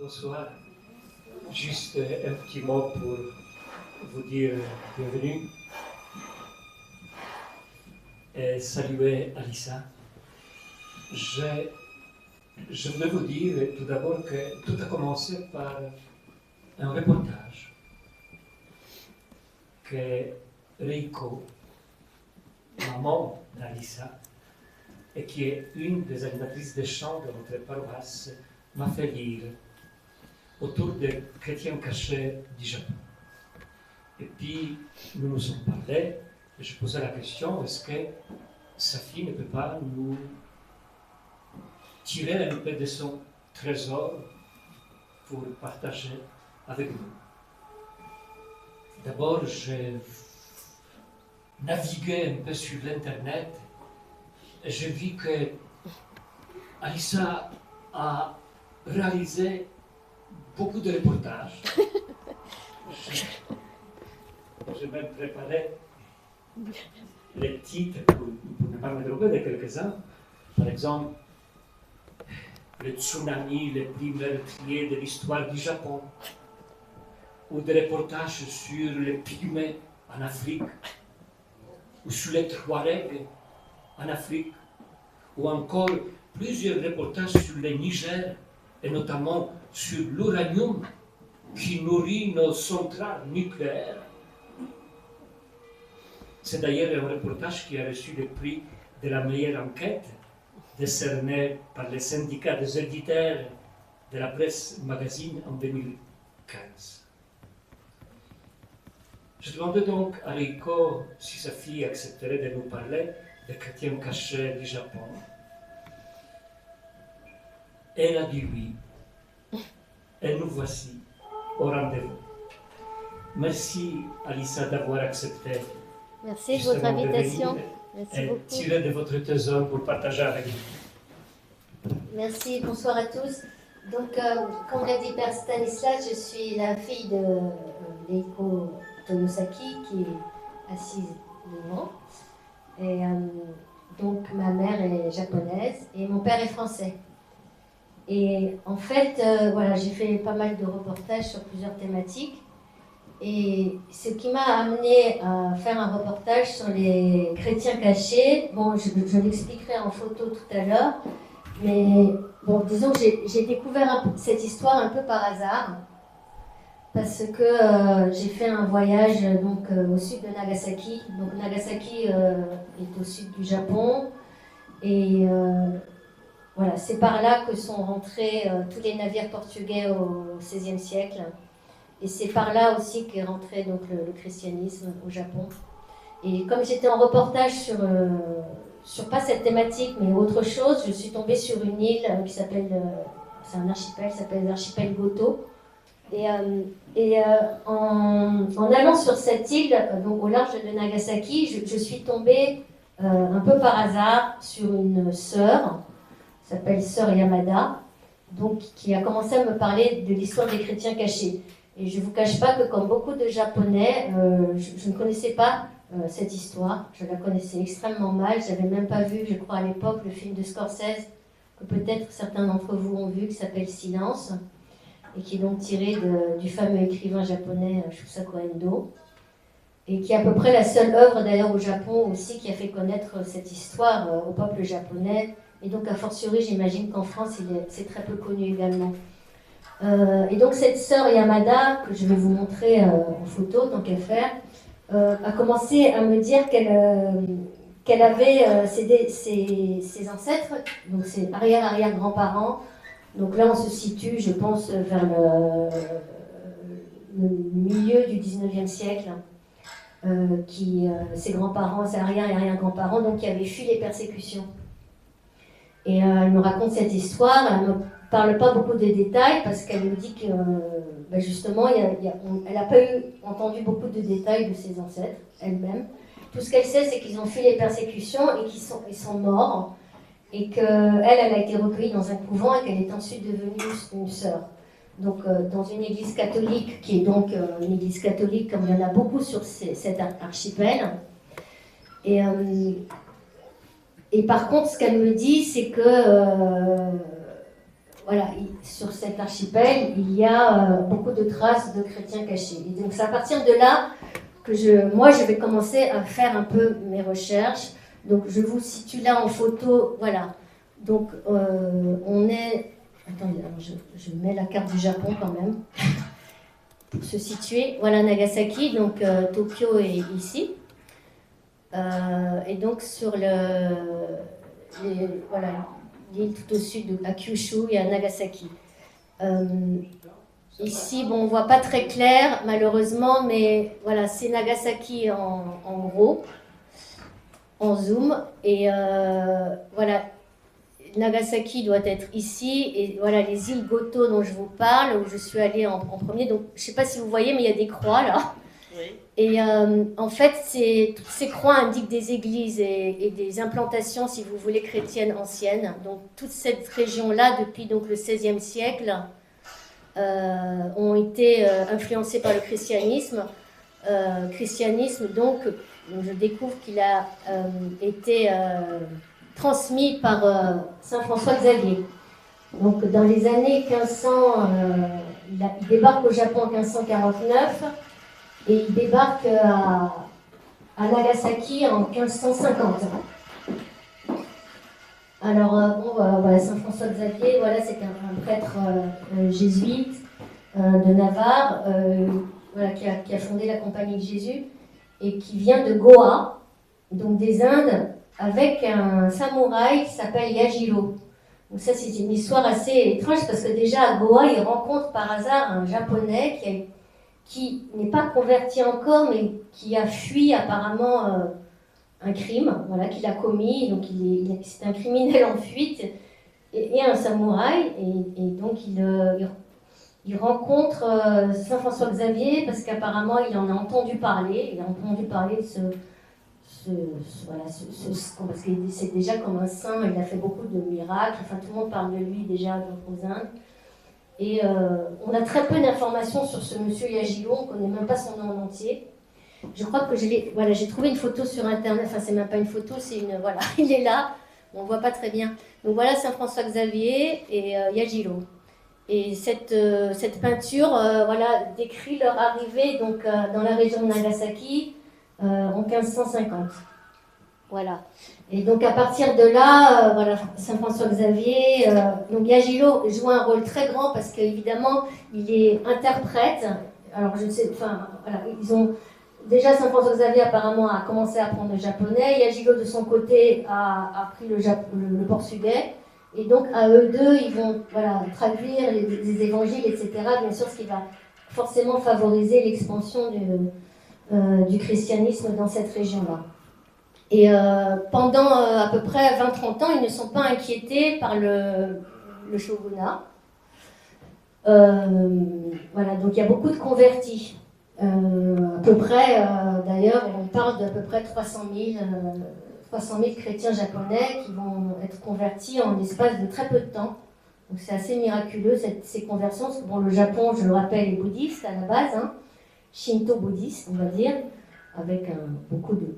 Bonsoir. Juste un petit mot pour vous dire bienvenue et saluer Alissa. Je voulais vous dire tout d'abord que tout a commencé par un reportage que Reiko, maman d'Alissa, et qui est une des animatrices de chant de notre paroisse, m'a fait lire autour des chrétiens cachés du Japon. Et puis, nous nous sommes parlé, et je posais la question, est-ce que sa fille ne peut pas nous tirer un peu de son trésor pour partager avec nous? D'abord, j'ai navigué un peu sur l'Internet et j'ai vu que Alissa a réalisé beaucoup de reportages. J'ai même préparé les titres pour ne pas me tromper de quelques-uns. Par exemple, le tsunami le plus meurtrier de l'histoire du Japon, ou des reportages sur les pygmées en Afrique, ou sur les Touaregs en Afrique, ou encore plusieurs reportages sur le Niger, et notamment sur l'uranium qui nourrit nos centrales nucléaires. C'est d'ailleurs un reportage qui a reçu le prix de la meilleure enquête, décerné par le syndicat des éditeurs de la presse magazine en 2015. Je demandais donc à Reiko si sa fille accepterait de nous parler des chrétiens cachés du Japon. Elle a dit oui. Et nous voici au rendez-vous. Merci Alissa d'avoir accepté. Merci de votre invitation. Merci beaucoup. Tirer de votre trésor pour partager avec nous. Merci, bonsoir à tous. Donc, comme l'a dit Père Stanislas, je suis la fille de Reiko Tonosaki qui est assise devant. Et donc, ma mère est japonaise et mon père est français. Et en fait, voilà, j'ai fait pas mal de reportages sur plusieurs thématiques. Et ce qui m'a amené à faire un reportage sur les chrétiens cachés, bon, je l'expliquerai en photo tout à l'heure, mais bon, disons que j'ai découvert cette histoire un peu par hasard, parce que j'ai fait un voyage donc, au sud de Nagasaki. Donc Nagasaki est au sud du Japon, et voilà, c'est par là que sont rentrés tous les navires portugais au XVIe siècle. Et c'est par là aussi qu'est rentré donc, le christianisme au Japon. Et comme j'étais en reportage sur pas cette thématique, mais autre chose, je suis tombée sur une île qui s'appelle, c'est un archipel, qui s'appelle l'archipel Goto. Et en allant sur cette île, donc au large de Nagasaki, je suis tombée un peu par hasard sur une sœur, qui s'appelle Sœur Yamada, donc, qui a commencé à me parler de l'histoire des chrétiens cachés. Et je ne vous cache pas que comme beaucoup de Japonais, je ne connaissais pas cette histoire. Je la connaissais extrêmement mal. Je n'avais même pas vu, je crois à l'époque, le film de Scorsese, que peut-être certains d'entre vous ont vu, qui s'appelle Silence, et qui est donc tiré du fameux écrivain japonais Shusaku Endo, et qui est à peu près la seule œuvre d'ailleurs au Japon aussi qui a fait connaître cette histoire au peuple japonais. Et donc a fortiori, j'imagine qu'en France, c'est très peu connu également. Et donc cette sœur Yamada, que je vais vous montrer en photo tant qu'à faire, a commencé à me dire qu'elle avait ses ancêtres, donc ses arrière-arrière-grands-parents. Donc là on se situe, je pense, vers le milieu du 19e siècle, ses grands-parents, ses arrière-arrière-grands-parents, donc qui avaient fui les persécutions. Et elle me raconte cette histoire, elle me parle pas beaucoup de détails parce qu'elle me dit que justement elle n'a pas entendu beaucoup de détails de ses ancêtres elle-même. Tout ce qu'elle sait, c'est qu'ils ont fui les persécutions et qu'ils sont morts, et qu'elle a été recueillie dans un couvent et qu'elle est ensuite devenue une sœur. Donc dans une église catholique qui est donc une église catholique comme il y en a beaucoup sur cet archipel. Et par contre, ce qu'elle me dit, c'est que voilà, sur cet archipel, il y a beaucoup de traces de chrétiens cachés. Et donc c'est à partir de là que moi, je vais commencer à faire un peu mes recherches. Donc je vous situe là en photo, voilà. Donc on est... Attendez, je mets la carte du Japon quand même, pour se situer. Voilà Nagasaki, donc Tokyo est ici. Et donc sur voilà, l'île tout au sud, à Kyushu, il y a Nagasaki. Ici, bon, on ne voit pas très clair, malheureusement, mais voilà, c'est Nagasaki en gros, en zoom. Et voilà, Nagasaki doit être ici. Et voilà, les îles Goto dont je vous parle, où je suis allée en premier. Donc, je ne sais pas si vous voyez, mais il y a des croix là. Oui. Et en fait, toutes ces croix indiquent des églises et des implantations, si vous voulez, chrétiennes anciennes. Donc, toute cette région-là, depuis donc, le XVIe siècle, ont été influencées par le christianisme. Donc, je découvre qu'il a été transmis par Saint François Xavier. Donc, dans les années 1500, il débarque au Japon en 1549 et il débarque à Nagasaki en 1550. Alors, voilà, Saint François Xavier, voilà, c'est un prêtre jésuite de Navarre, voilà, qui a fondé la Compagnie de Jésus et qui vient de Goa, donc des Indes, avec un samouraï qui s'appelle Yajiro. Donc ça, c'est une histoire assez étrange parce que déjà à Goa, il rencontre par hasard un japonais qui n'est pas converti encore, mais qui a fui apparemment un crime, voilà, qu'il a commis. Donc c'est un criminel en fuite et un samouraï. Et donc il rencontre Saint François Xavier parce qu'apparemment il en a entendu parler. Il a entendu parler de parce que c'est déjà comme un saint, il a fait beaucoup de miracles, enfin tout le monde parle de lui déjà aux Indes. Et on a très peu d'informations sur ce monsieur Yajiro, on ne connaît même pas son nom en entier. Je crois que j'ai trouvé une photo sur internet, enfin c'est même pas une photo, voilà, il est là, on ne voit pas très bien. Donc voilà Saint François Xavier et Yajiro. Et cette peinture voilà, décrit leur arrivée donc, dans la région de Nagasaki en 1550. Voilà. Et donc à partir de là, voilà, Saint François Xavier, donc Yajiro joue un rôle très grand parce qu'évidemment il est interprète. Alors je sais, enfin voilà, ils ont déjà Saint François Xavier apparemment a commencé à apprendre le japonais. Yajiro de son côté a appris le portugais. Et donc à eux deux, ils vont voilà, traduire les évangiles, etc. Bien sûr, ce qui va forcément favoriser l'expansion du christianisme dans cette région-là. Et pendant à peu près 20-30 ans, ils ne sont pas inquiétés par le shogunat. Voilà, donc il y a beaucoup de convertis. À peu près, d'ailleurs, on parle d'à peu près 300 000 chrétiens japonais qui vont être convertis en l'espace de très peu de temps. Donc c'est assez miraculeux ces conversions, parce que bon, le Japon, je le rappelle, est bouddhiste à la base, hein, shinto-bouddhiste, on va dire, avec beaucoup de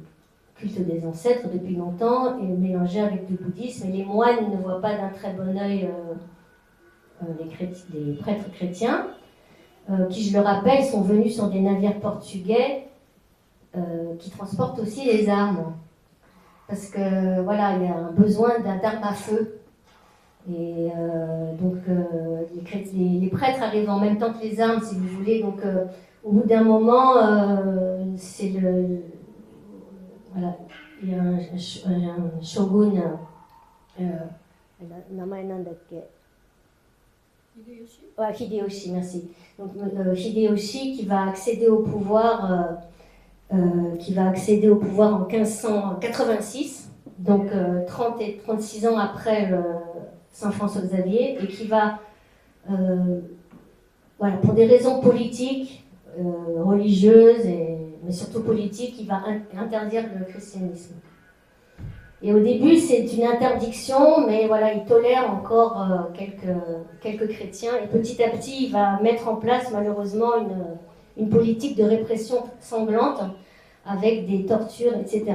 culte des ancêtres depuis longtemps, et mélangé avec du bouddhisme. Et les moines ne voient pas d'un très bon œil les prêtres chrétiens, qui, je le rappelle, sont venus sur des navires portugais qui transportent aussi les armes. Parce que voilà, il y a un besoin d'armes à feu. Et donc les prêtres arrivent en même temps que les armes, si vous voulez. Donc au bout d'un moment, c'est voilà, il y a un shogun. Hideyoshi, merci. Donc Hideyoshi qui va accéder au pouvoir. Qui va accéder au pouvoir en 1586, donc 30 et 36 ans après Saint François Xavier, et qui va, voilà, pour des raisons politiques, religieuses, mais surtout politiques, il va interdire le christianisme. Et au début, c'est une interdiction, mais voilà, il tolère encore quelques chrétiens, et petit à petit, il va mettre en place malheureusement une politique de répression sanglante, avec des tortures, etc.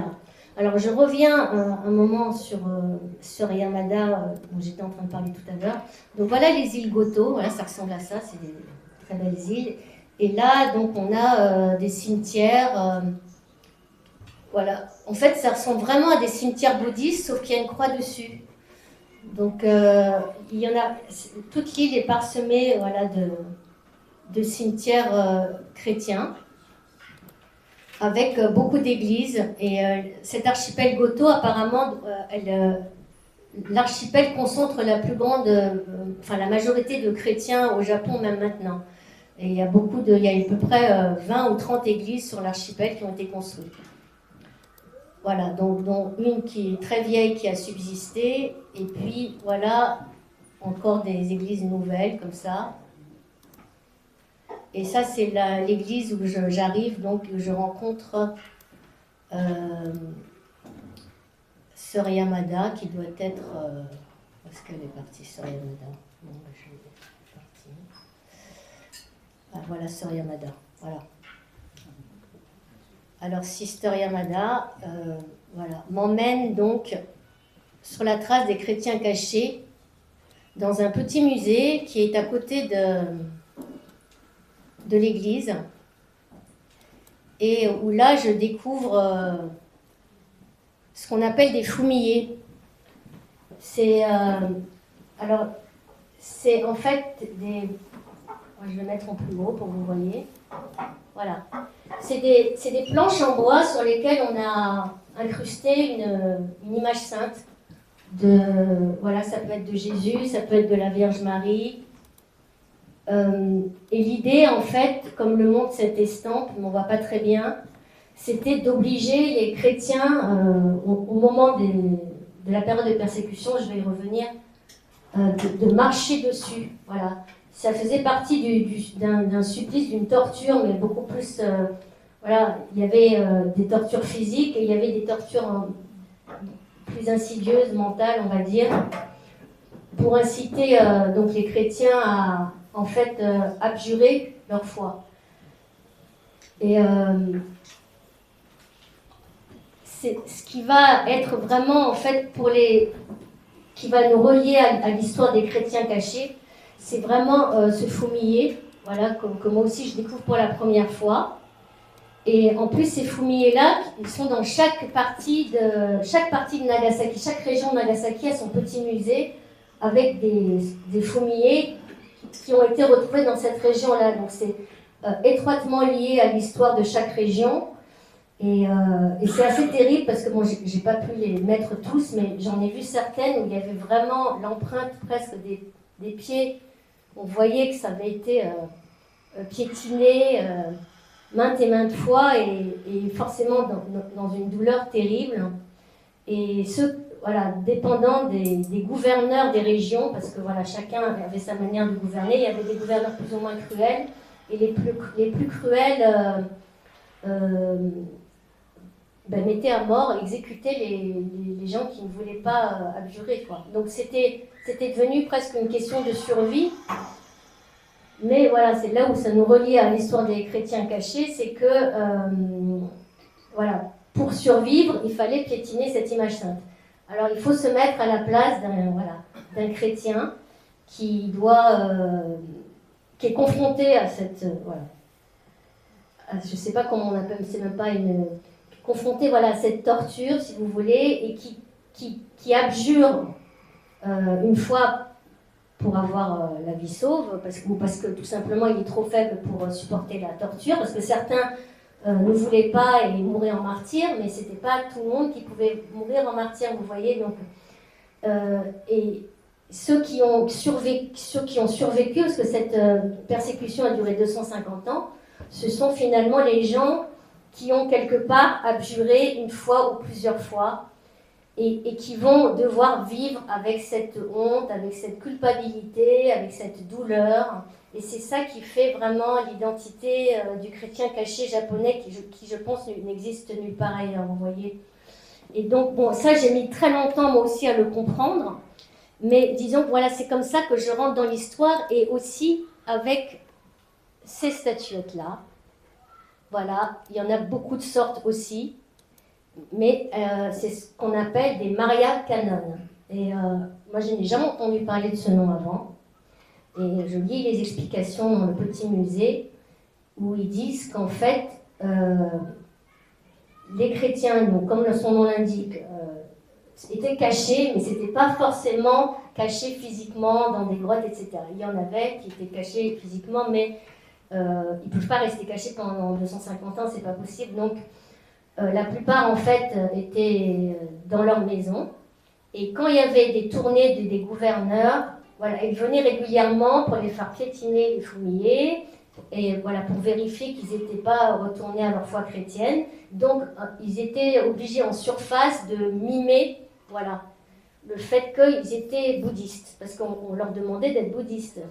Alors je reviens un moment sur Yamada, dont j'étais en train de parler tout à l'heure. Donc voilà les îles Goto, voilà, ça ressemble à ça, c'est des très belles îles. Et là, donc on a des cimetières, voilà. En fait, ça ressemble vraiment à des cimetières bouddhistes, sauf qu'il y a une croix dessus. Donc il y en a, toute l'île est parsemée, voilà, de cimetières chrétiens, avec beaucoup d'églises. Et cet archipel Goto, apparemment, l'archipel concentre la plus grande, enfin la majorité de chrétiens au Japon, même maintenant. Et il y a à peu près 20 ou 30 églises sur l'archipel qui ont été construites. Voilà, donc dont une qui est très vieille qui a subsisté, et puis voilà, encore des églises nouvelles comme ça. Et ça, c'est l'église où j'arrive, donc où je rencontre Sœur Yamada, qui doit être... où est-ce qu'elle est partie, Sœur Yamada? Bon, je vais partir. Ah, voilà, Sœur Yamada, voilà. Alors, Sister Yamada, voilà, m'emmène donc sur la trace des chrétiens cachés dans un petit musée qui est à côté de l'église, et où là je découvre ce qu'on appelle des fumillés. C'est alors c'est en fait des... Je vais mettre en plus gros pour que vous voyez. Voilà. C'est des planches en bois sur lesquelles on a incrusté une image sainte. Voilà, ça peut être de Jésus, ça peut être de la Vierge Marie. Et l'idée, en fait, comme le montre cette estampe, mais on ne voit pas très bien, c'était d'obliger les chrétiens, au moment de la période de persécution, je vais y revenir, de marcher dessus. Voilà. Ça faisait partie d'un supplice, d'une torture, mais beaucoup plus... voilà, il y avait des tortures physiques et il y avait des tortures plus insidieuses, mentales, on va dire, pour inciter donc les chrétiens à, en fait, abjurer leur foi. Et c'est ce qui va être vraiment, en fait, qui va nous relier à l'histoire des chrétiens cachés, c'est vraiment ce fumillé, voilà, que moi aussi je découvre pour la première fois. Et en plus, ces fumillés-là, ils sont dans chaque partie de Nagasaki. Chaque région de Nagasaki a son petit musée avec des fumillés qui ont été retrouvés dans cette région-là. Donc c'est étroitement lié à l'histoire de chaque région. Et c'est assez terrible parce que bon, j'ai pas pu les mettre tous, mais j'en ai vu certaines où il y avait vraiment l'empreinte presque des pieds. On voyait que ça avait été piétiné maintes et maintes fois et forcément dans une douleur terrible. Et voilà, dépendant des gouverneurs des régions, parce que voilà, chacun avait sa manière de gouverner, il y avait des gouverneurs plus ou moins cruels, et les plus cruels mettaient à mort, exécutaient les gens qui ne voulaient pas abjurer, quoi. Donc c'était devenu presque une question de survie. Mais voilà, c'est là où ça nous relie à l'histoire des chrétiens cachés, c'est que voilà, pour survivre, il fallait piétiner cette image sainte. Alors il faut se mettre à la place d'un chrétien qui est confronté à cette je ne sais pas comment on appelle, c'est même pas confronté à cette torture, si vous voulez, et qui abjure une fois pour avoir la vie sauve, parce que tout simplement il est trop faible pour supporter la torture, parce que certains ne voulaient pas et mouraient en martyr, mais c'était pas tout le monde qui pouvait mourir en martyr, vous voyez. Donc, et ceux qui ont survécu, parce que cette persécution a duré 250 ans, ce sont finalement les gens qui ont quelque part abjuré une fois ou plusieurs fois, et qui vont devoir vivre avec cette honte, avec cette culpabilité, avec cette douleur. Et c'est ça qui fait vraiment l'identité du chrétien caché japonais qui je pense, n'existe nulle part ailleurs, vous voyez. Et donc, bon, ça, j'ai mis très longtemps, moi aussi, à le comprendre. Mais disons que voilà, c'est comme ça que je rentre dans l'histoire, et aussi avec ces statuettes-là. Voilà, il y en a beaucoup de sortes aussi. mais c'est ce qu'on appelle des Maria Canon. Et moi, je n'ai jamais entendu parler de ce nom avant. Et je lis les explications dans le petit musée où ils disent qu'en fait, les chrétiens, donc, comme son nom l'indique, étaient cachés, mais ce n'était pas forcément caché physiquement dans des grottes, etc. Il y en avait qui étaient cachés physiquement, mais ils ne peuvent pas rester cachés pendant 250 ans, c'est pas possible. Donc, la plupart, en fait, étaient dans leur maison. Et quand il y avait des tournées des gouverneurs, voilà, ils venaient régulièrement pour les faire piétiner, les fumiller, et voilà, pour vérifier qu'ils n'étaient pas retournés à leur foi chrétienne. Donc, ils étaient obligés en surface de mimer, voilà, le fait qu'ils étaient bouddhistes, parce qu'on leur demandait d'être bouddhistes.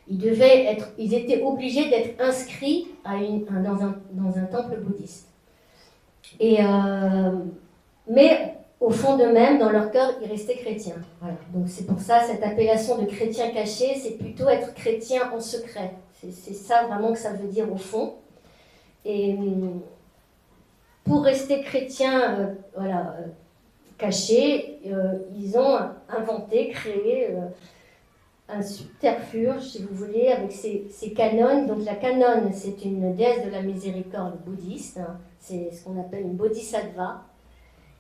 Ils étaient obligés d'être inscrits dans un temple bouddhiste. Mais au fond d'eux-mêmes, dans leur cœur, ils restaient chrétiens. Voilà. Donc c'est pour ça, cette appellation de chrétien caché, c'est plutôt être chrétien en secret. C'est ça vraiment que ça veut dire au fond. Et pour rester chrétien caché, ils ont créé un subterfuge, si vous voulez, avec ces canons. Donc la canone, c'est une déesse de la miséricorde bouddhiste. Hein. C'est ce qu'on appelle une bodhisattva.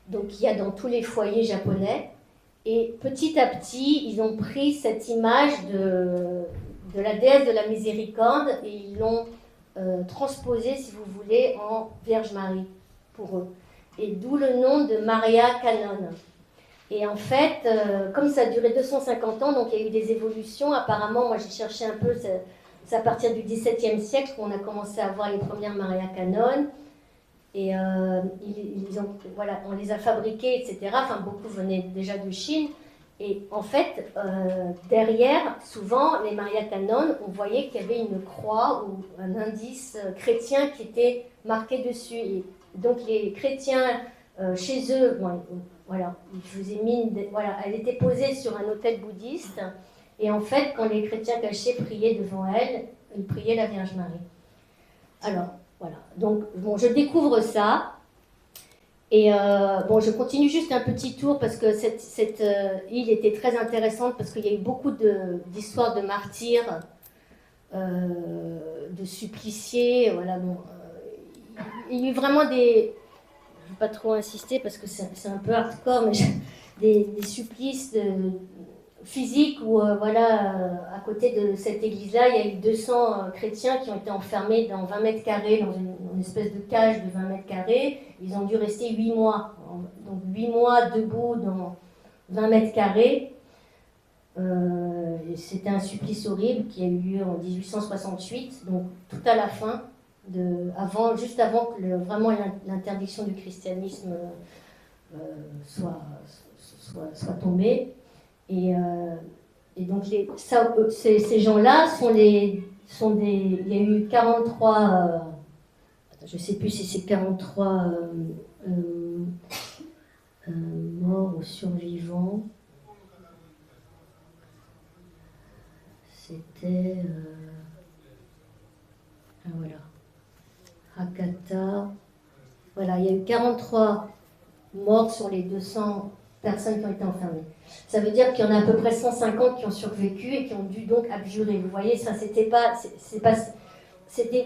Donc il y a dans tous les foyers japonais. Et petit à petit, ils ont pris cette image de la déesse de la miséricorde et ils l'ont transposée, si vous voulez, en Vierge Marie pour eux. Et d'où le nom de Maria Canon. Et en fait, comme ça a duré 250 ans, donc il y a eu des évolutions. Apparemment, moi j'ai cherché un peu, c'est à partir du XVIIe siècle qu'on a commencé à voir les premières Maria Canon. Et on les a fabriquées, etc. Enfin, beaucoup venaient déjà de Chine. Et en fait, derrière, souvent, les Maria Canon, on voyait qu'il y avait une croix ou un indice chrétien qui était marqué dessus. Et donc les chrétiens, chez eux, voilà, ils faisaient mine, elle était posée sur un autel bouddhiste. Et en fait, quand les chrétiens cachés priaient devant elle, ils priaient la Vierge Marie. Alors, voilà. Donc, je découvre ça. Et je continue juste un petit tour parce que cette île était très intéressante parce qu'il y a eu beaucoup d'histoires de martyrs, de suppliciés. Voilà, il y a eu vraiment des... Je ne vais pas trop insister parce que c'est un peu hardcore, mais des supplices physiques où, à côté de cette église-là, il y a eu 200 chrétiens qui ont été enfermés dans 20 mètres carrés, dans une espèce de cage de 20 mètres carrés. Ils ont dû rester 8 mois. Donc 8 mois debout dans 20 mètres carrés. C'était un supplice horrible qui a eu lieu en 1868, donc tout à la fin, juste avant que vraiment l'interdiction du christianisme soit tombée. Et donc ces gens-là il y a eu 43, je ne sais plus si c'est 43 morts ou survivants. C'était voilà, Hakata. Voilà, il y a eu 43 morts sur les 200 personnes qui ont été enfermées. Ça veut dire qu'il y en a à peu près 150 qui ont survécu et qui ont dû donc abjurer. Vous voyez, ça c'était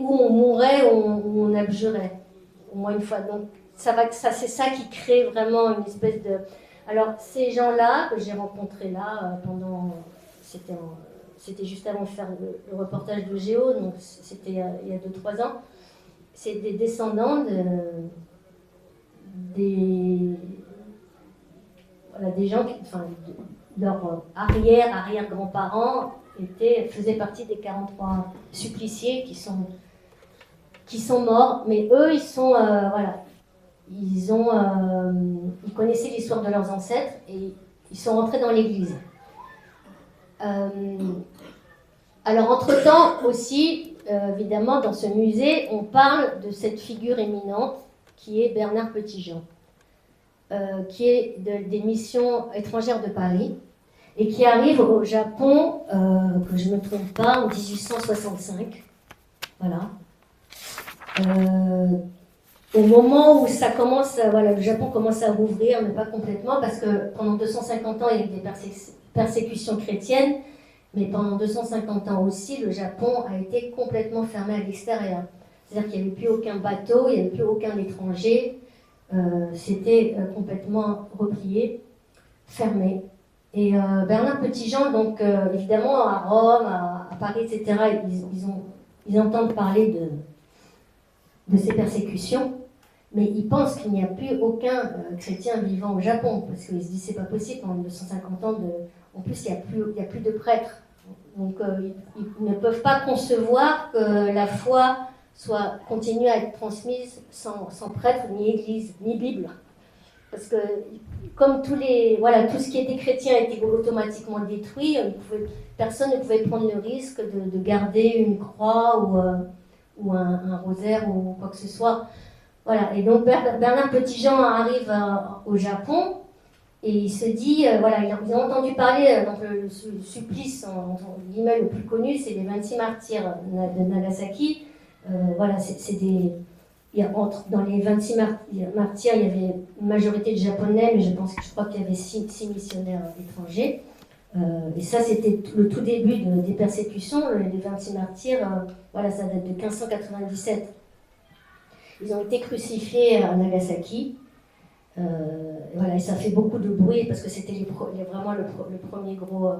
où on mourait, où on abjurait, au moins une fois. Donc c'est ça qui crée vraiment une espèce de... Alors ces gens-là que j'ai rencontrés là c'était juste avant de faire le reportage de Géo, donc c'était il y a 2-3 ans. C'est des descendants des gens leurs arrière-grands-parents faisaient partie des 43 suppliciés qui sont morts, mais eux, ils connaissaient l'histoire de leurs ancêtres et ils sont rentrés dans l'église. Alors, entre-temps aussi, évidemment, dans ce musée, on parle de cette figure éminente qui est Bernard Petitjean. Qui est des missions étrangères de Paris et qui arrive au Japon, que je ne me trompe pas, en 1865. Voilà. au moment où ça commence, voilà, le Japon commence à rouvrir, mais pas complètement, parce que pendant 250 ans, il y a eu des persécutions chrétiennes, mais pendant 250 ans aussi, le Japon a été complètement fermé à l'extérieur. C'est-à-dire qu'il n'y avait plus aucun bateau, il n'y avait plus aucun étranger, c'était complètement replié, fermé. Et Bernard Petitjean, donc évidemment à Rome, à Paris, etc., ils entendent parler de ces persécutions, mais ils pensent qu'il n'y a plus aucun chrétien vivant au Japon, parce qu'ils se disent c'est pas possible, en 250 ans, en plus il n'y a plus de prêtres. Donc ils ne peuvent pas concevoir que la foi continue à être transmise sans prêtre, ni église, ni Bible. Parce que comme tout ce qui était chrétien a été automatiquement détruit, personne ne pouvait prendre le risque de garder une croix ou un rosaire ou quoi que ce soit. Voilà. Et donc Bernard Petitjean arrive au Japon et il se dit, ils ont entendu parler, donc le supplice entre guillemets le plus connu, c'est les 26 martyrs de Nagasaki. Dans les 26 martyrs, il y avait une majorité de Japonais, mais je crois qu'il y avait 6 missionnaires étrangers. Et ça, c'était le tout début des persécutions. Les 26 martyrs, ça date de 1597. Ils ont été crucifiés à Nagasaki. Et ça fait beaucoup de bruit parce que c'était vraiment le premier gros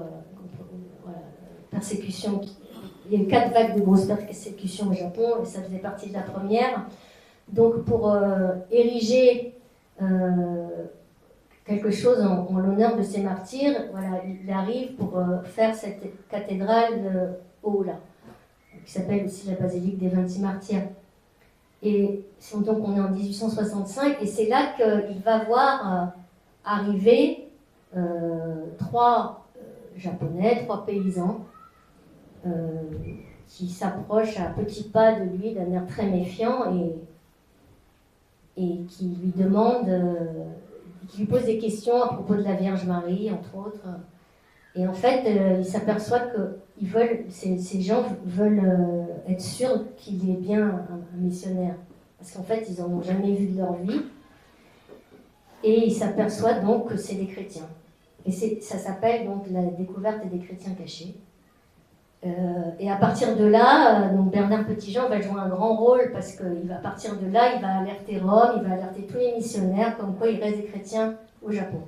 persécution. Il y a eu 4 vagues de grosses persécutions au Japon et ça faisait partie de la première. Donc pour ériger quelque chose en l'honneur de ces martyrs, il arrive pour faire cette cathédrale de Oula, qui s'appelle aussi la basilique des 26 martyrs. Et donc on est en 1865 et c'est là qu'il va voir arriver 3 Japonais, 3 paysans qui s'approchent à petits pas de lui d'un air très méfiant et qui lui demandent, qui lui posent des questions à propos de la Vierge Marie, entre autres. Et en fait, il s'aperçoit que ces gens veulent être sûrs qu'il est bien un missionnaire. Parce qu'en fait, ils n'en ont jamais vu de leur vie. Et il s'aperçoit donc que c'est des chrétiens. Et ça s'appelle donc la découverte des chrétiens cachés. Et à partir de là, donc Bernard Petitjean va jouer un grand rôle parce qu'à partir de là, il va alerter Rome, il va alerter tous les missionnaires comme quoi il reste des chrétiens au Japon.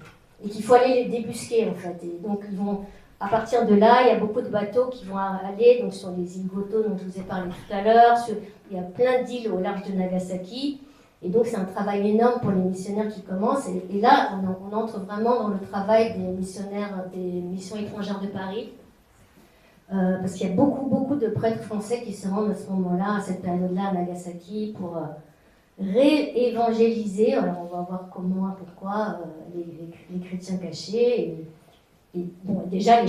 Et qu'il faut aller les débusquer en fait. Et donc à partir de là, il y a beaucoup de bateaux qui vont aller donc, sur les îles Goto dont je vous ai parlé tout à l'heure. Il y a plein d'îles au large de Nagasaki. Et donc c'est un travail énorme pour les missionnaires qui commencent. Et là, on entre vraiment dans le travail des missionnaires des missions étrangères de Paris. Parce qu'il y a beaucoup de prêtres français qui se rendent à ce moment-là, à cette période-là, à Nagasaki, pour réévangéliser. Alors on va voir comment, pourquoi, les chrétiens cachés. Et bon, déjà les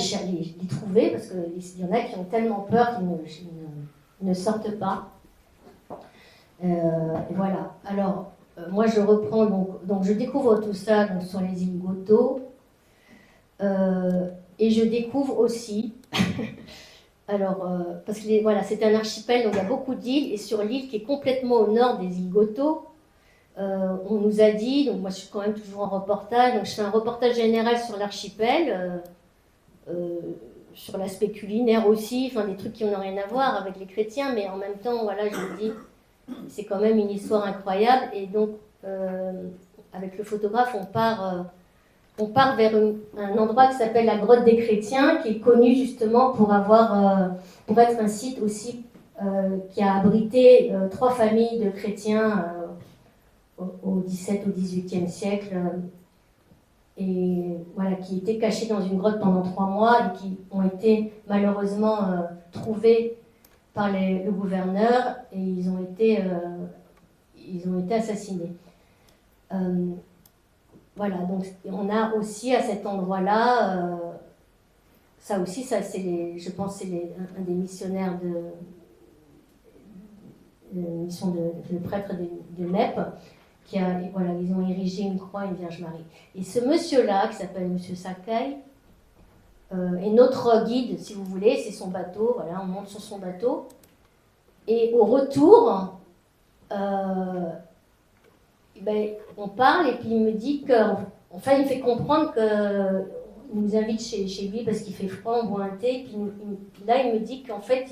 trouver, parce qu'il y en a qui ont tellement peur qu'ils ne sortent pas. Et voilà. Alors, moi je reprends, donc je découvre tout ça donc, sur les îles Goto. Et je découvre aussi, parce que c'est un archipel, donc il y a beaucoup d'îles, et sur l'île qui est complètement au nord des îles Goto, on nous a dit, donc moi je suis quand même toujours en reportage, donc je fais un reportage général sur l'archipel, sur l'aspect culinaire aussi, des trucs qui n'ont rien à voir avec les chrétiens, mais en même temps, je me dis, c'est quand même une histoire incroyable, et donc avec le photographe, on part vers un endroit qui s'appelle la grotte des chrétiens, qui est connu justement pour être un site aussi qui a abrité 3 familles de chrétiens au XVIIe, au XVIIIe siècle, et qui étaient cachés dans une grotte pendant 3 mois et qui ont été malheureusement trouvés par le gouverneur et ils ont été assassinés. Donc on a aussi à cet endroit-là, je pense c'est un des missionnaires de mission de prêtre de Mep, ils ont érigé une croix et une Vierge Marie. Et ce monsieur-là, qui s'appelle Monsieur Sakai, est notre guide, si vous voulez, c'est son bateau, on monte sur son bateau. Et au retour, ben, on parle et puis il me dit que, enfin, il me fait comprendre que il nous invite chez lui parce qu'il fait froid, on boit un thé. Puis là, il me dit qu'en fait,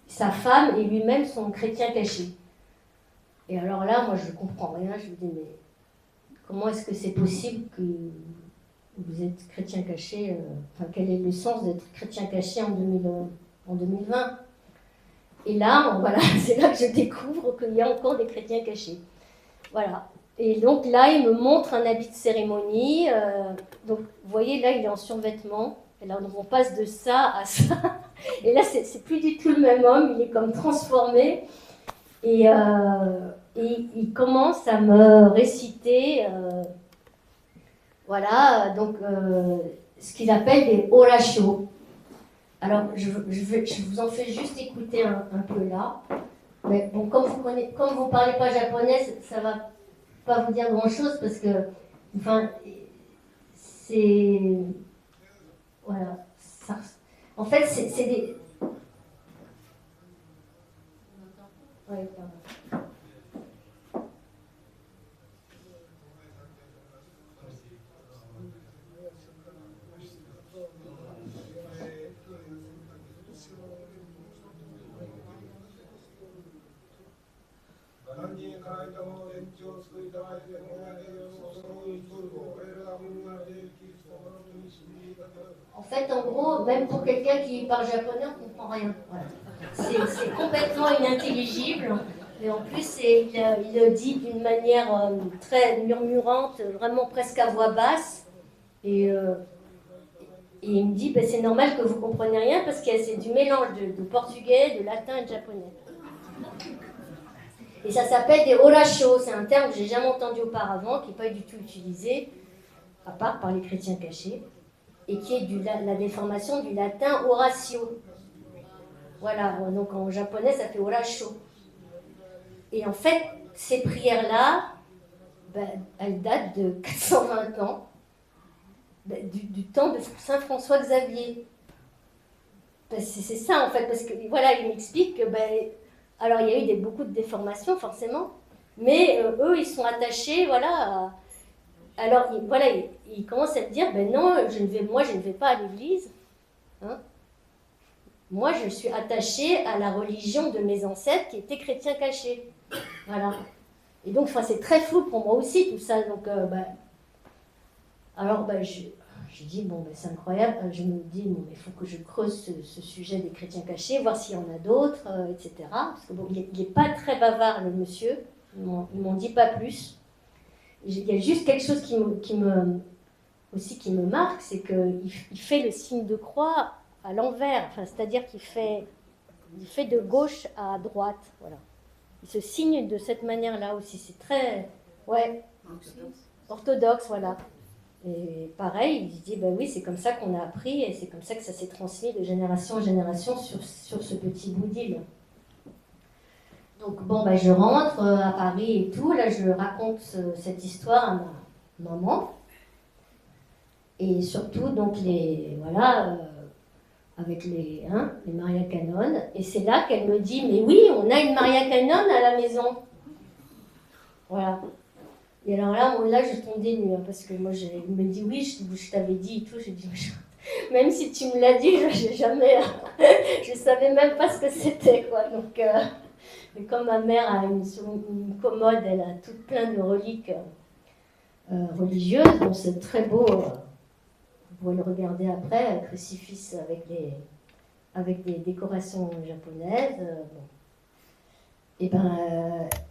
sa femme et lui-même sont chrétiens cachés. Et alors là, moi, je ne comprends rien. Je me dis, mais comment est-ce que c'est possible que vous êtes chrétien caché enfin, quel est le sens d'être chrétien caché en 2020 ? Et là, voilà, c'est là que je découvre qu'il y a encore des chrétiens cachés. Voilà. Et donc là, il me montre un habit de cérémonie. Donc, vous voyez, là, il est en survêtement. Et là, on passe de ça à ça. Et là, c'est plus du tout le même homme. Il est comme transformé. Et il commence à me réciter, voilà, donc ce qu'il appelle des orachos. Alors, je vous en fais juste écouter un peu là. Mais bon, comme vous ne parlez pas japonais, ça ne va pas vous dire grand-chose parce que, enfin, c'est... Voilà. Ça, en fait, c'est des... Ouais, pardon. En fait, en gros, même pour quelqu'un qui parle japonais, on ne comprend rien. Voilà. C'est complètement inintelligible. Et en plus, il le dit d'une manière très murmurante, vraiment presque à voix basse. Et il me dit, ben, c'est normal que vous ne compreniez rien parce que c'est du mélange de portugais, de latin et de japonais. Et ça s'appelle des orachos. C'est un terme que je n'ai jamais entendu auparavant, qui n'est pas du tout utilisé, à part par les chrétiens cachés, et qui est la déformation du latin oratio. Voilà, donc en japonais, ça fait oracho. Et en fait, ces prières-là, ben, elles datent de 420 ans, ben, du temps de Saint François Xavier. Ben, c'est ça, en fait, parce que, voilà, il m'explique que, ben, alors il y a eu beaucoup de déformations, forcément, mais eux, ils sont attachés, voilà, alors, voilà, ils commencent à me dire, ben non, moi, je ne vais pas à l'église, hein. Moi, je suis attachée à la religion de mes ancêtres qui étaient chrétiens cachés. Voilà. Et donc, enfin, c'est très flou pour moi aussi, tout ça. Donc, alors, je dis, bon, c'est incroyable. Je me dis, bon, il faut que je creuse ce sujet des chrétiens cachés, voir s'il y en a d'autres, etc. Parce que bon, il n'est pas très bavard, le monsieur. Ils m'ont dit pas plus. Il y a juste quelque chose qui me marque, c'est qu'il fait le signe de croix à l'envers, enfin, c'est-à-dire qu'il fait de gauche à droite, voilà. Il se signe de cette manière-là aussi, c'est très, ouais, orthodoxe, voilà. Et pareil, il se dit, ben oui, c'est comme ça qu'on a appris et c'est comme ça que ça s'est transmis de génération en génération sur ce petit bout d'île. Donc bon, je rentre à Paris et tout, là je raconte cette histoire à ma maman. Et surtout, donc, avec les Maria Canon. Et c'est là qu'elle me dit, mais oui, on a une Maria Canon à la maison. Voilà. Et alors là je tombe des nues, hein, parce que moi, il me dit, oui, je t'avais dit et tout. J'ai dit, même si tu me l'as dit, j'ai jamais... je savais même pas ce que c'était, quoi. Donc, et comme ma mère a une commode, elle a tout plein de reliques religieuses, donc c'est très beau... Vous pouvez le regarder après, un crucifix avec des décorations japonaises. Bon. Et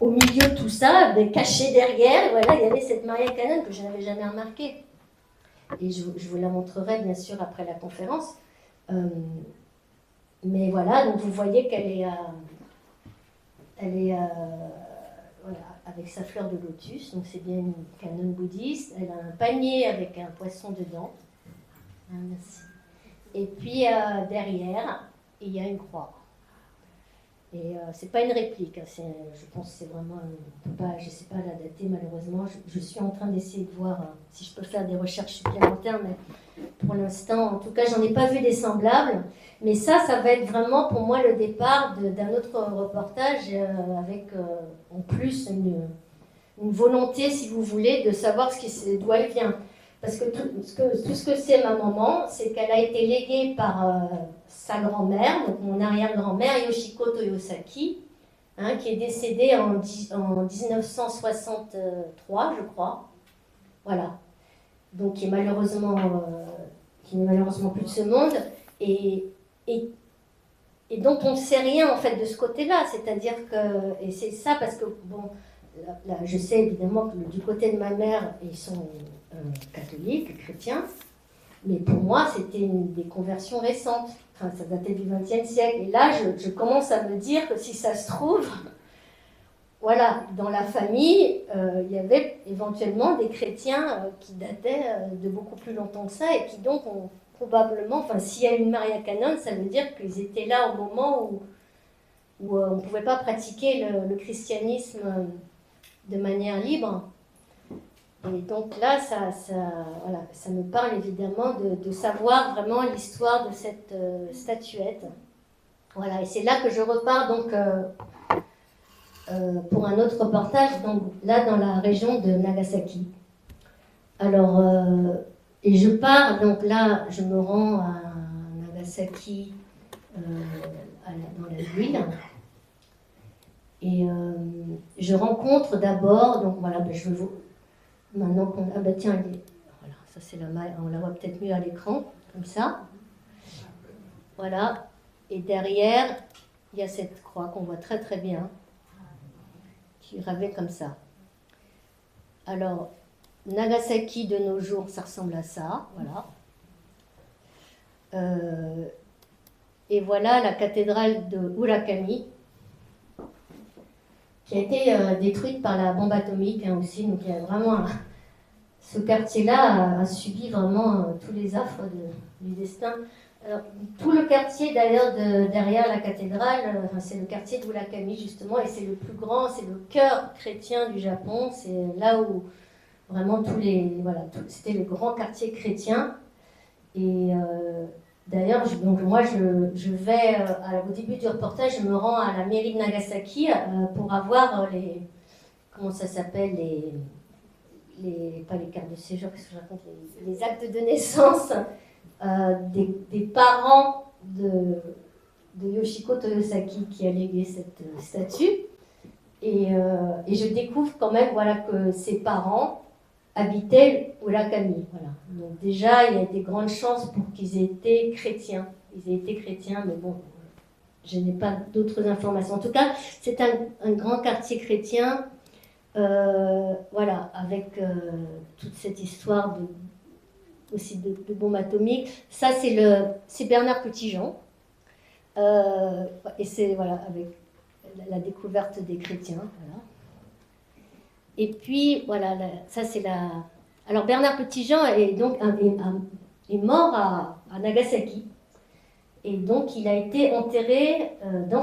au milieu de tout ça, caché derrière, voilà, il y avait cette Maria Canon que je n'avais jamais remarquée. Et je vous la montrerai bien sûr après la conférence. Mais voilà, donc vous voyez qu'elle est, voilà, avec sa fleur de lotus. Donc c'est bien une Canon bouddhiste. Elle a un panier avec un poisson dedans. Merci. Et puis derrière, il y a une croix. Et c'est pas une réplique, hein, je pense que c'est vraiment, je ne sais pas la dater malheureusement. Je suis en train d'essayer de voir si je peux faire des recherches supplémentaires, mais pour l'instant, en tout cas, j'en ai pas vu des semblables. Mais ça va être vraiment pour moi le départ d'un autre reportage avec en plus une volonté, si vous voulez, de savoir d'où elle vient. Parce que tout ce que c'est ma maman, c'est qu'elle a été léguée par sa grand-mère, donc mon arrière-grand-mère, Yoshiko Toyosaki, hein, qui est décédée en 1963, je crois. Voilà. Donc qui n'est malheureusement plus de ce monde. Et donc on ne sait rien en fait de ce côté-là. C'est-à-dire que, et c'est ça parce que, bon, là, je sais évidemment que du côté de ma mère, ils sont catholiques, chrétiens, mais pour moi, c'était des conversions récentes. Enfin, ça datait du XXe siècle. Et là, je commence à me dire que si ça se trouve, voilà, dans la famille, il y avait éventuellement des chrétiens qui dataient de beaucoup plus longtemps que ça et qui donc ont probablement, enfin, s'il y a une Maria Canon, ça veut dire qu'ils étaient là au moment où on ne pouvait pas pratiquer le christianisme de manière libre. Et donc là, voilà, ça me parle évidemment de savoir vraiment l'histoire de cette statuette. Voilà, et c'est là que je repars donc pour un autre reportage, donc là dans la région de Nagasaki. Alors, et je pars, donc là, je me rends à Nagasaki, dans la ville. Et je rencontre d'abord, donc voilà, je veux vous. Maintenant qu'on. Ah ben tiens, voilà, ça c'est on la voit peut-être mieux à l'écran, comme ça. Voilà. Et derrière, il y a cette croix qu'on voit très très bien, qui est gravée comme ça. Alors, Nagasaki de nos jours, ça ressemble à ça, voilà. Et voilà la cathédrale de Urakami, qui a été détruite par la bombe atomique aussi. Donc il y a vraiment ce quartier-là a subi vraiment tous les affres du destin. Alors, tout le quartier d'ailleurs derrière la cathédrale, c'est le quartier d'Urakami justement, et c'est le plus grand, c'est le cœur chrétien du Japon. C'est là où vraiment c'était le grand quartier chrétien. Et d'ailleurs, moi, je vais, au début du reportage, je me rends à la mairie de Nagasaki pour avoir comment ça s'appelle, pas les cartes de séjour, qu'est-ce que je raconte, les actes de naissance des parents de Yoshiko Toyosaki qui a légué cette statue. Et je découvre quand même, voilà, que ses parents habitaient Urakami. Voilà. Donc déjà, il y a des grandes chances pour qu'ils aient été chrétiens. Ils aient été chrétiens, mais bon, je n'ai pas d'autres informations. En tout cas, c'est un grand quartier chrétien, voilà, avec toute cette histoire aussi de bombes atomiques. Ça, c'est Bernard Petitjean. Et c'est, voilà, avec la découverte des chrétiens, voilà. Et puis, voilà, ça c'est la... Alors, Bernard Petitjean est mort à Nagasaki. Et donc, il a été enterré dans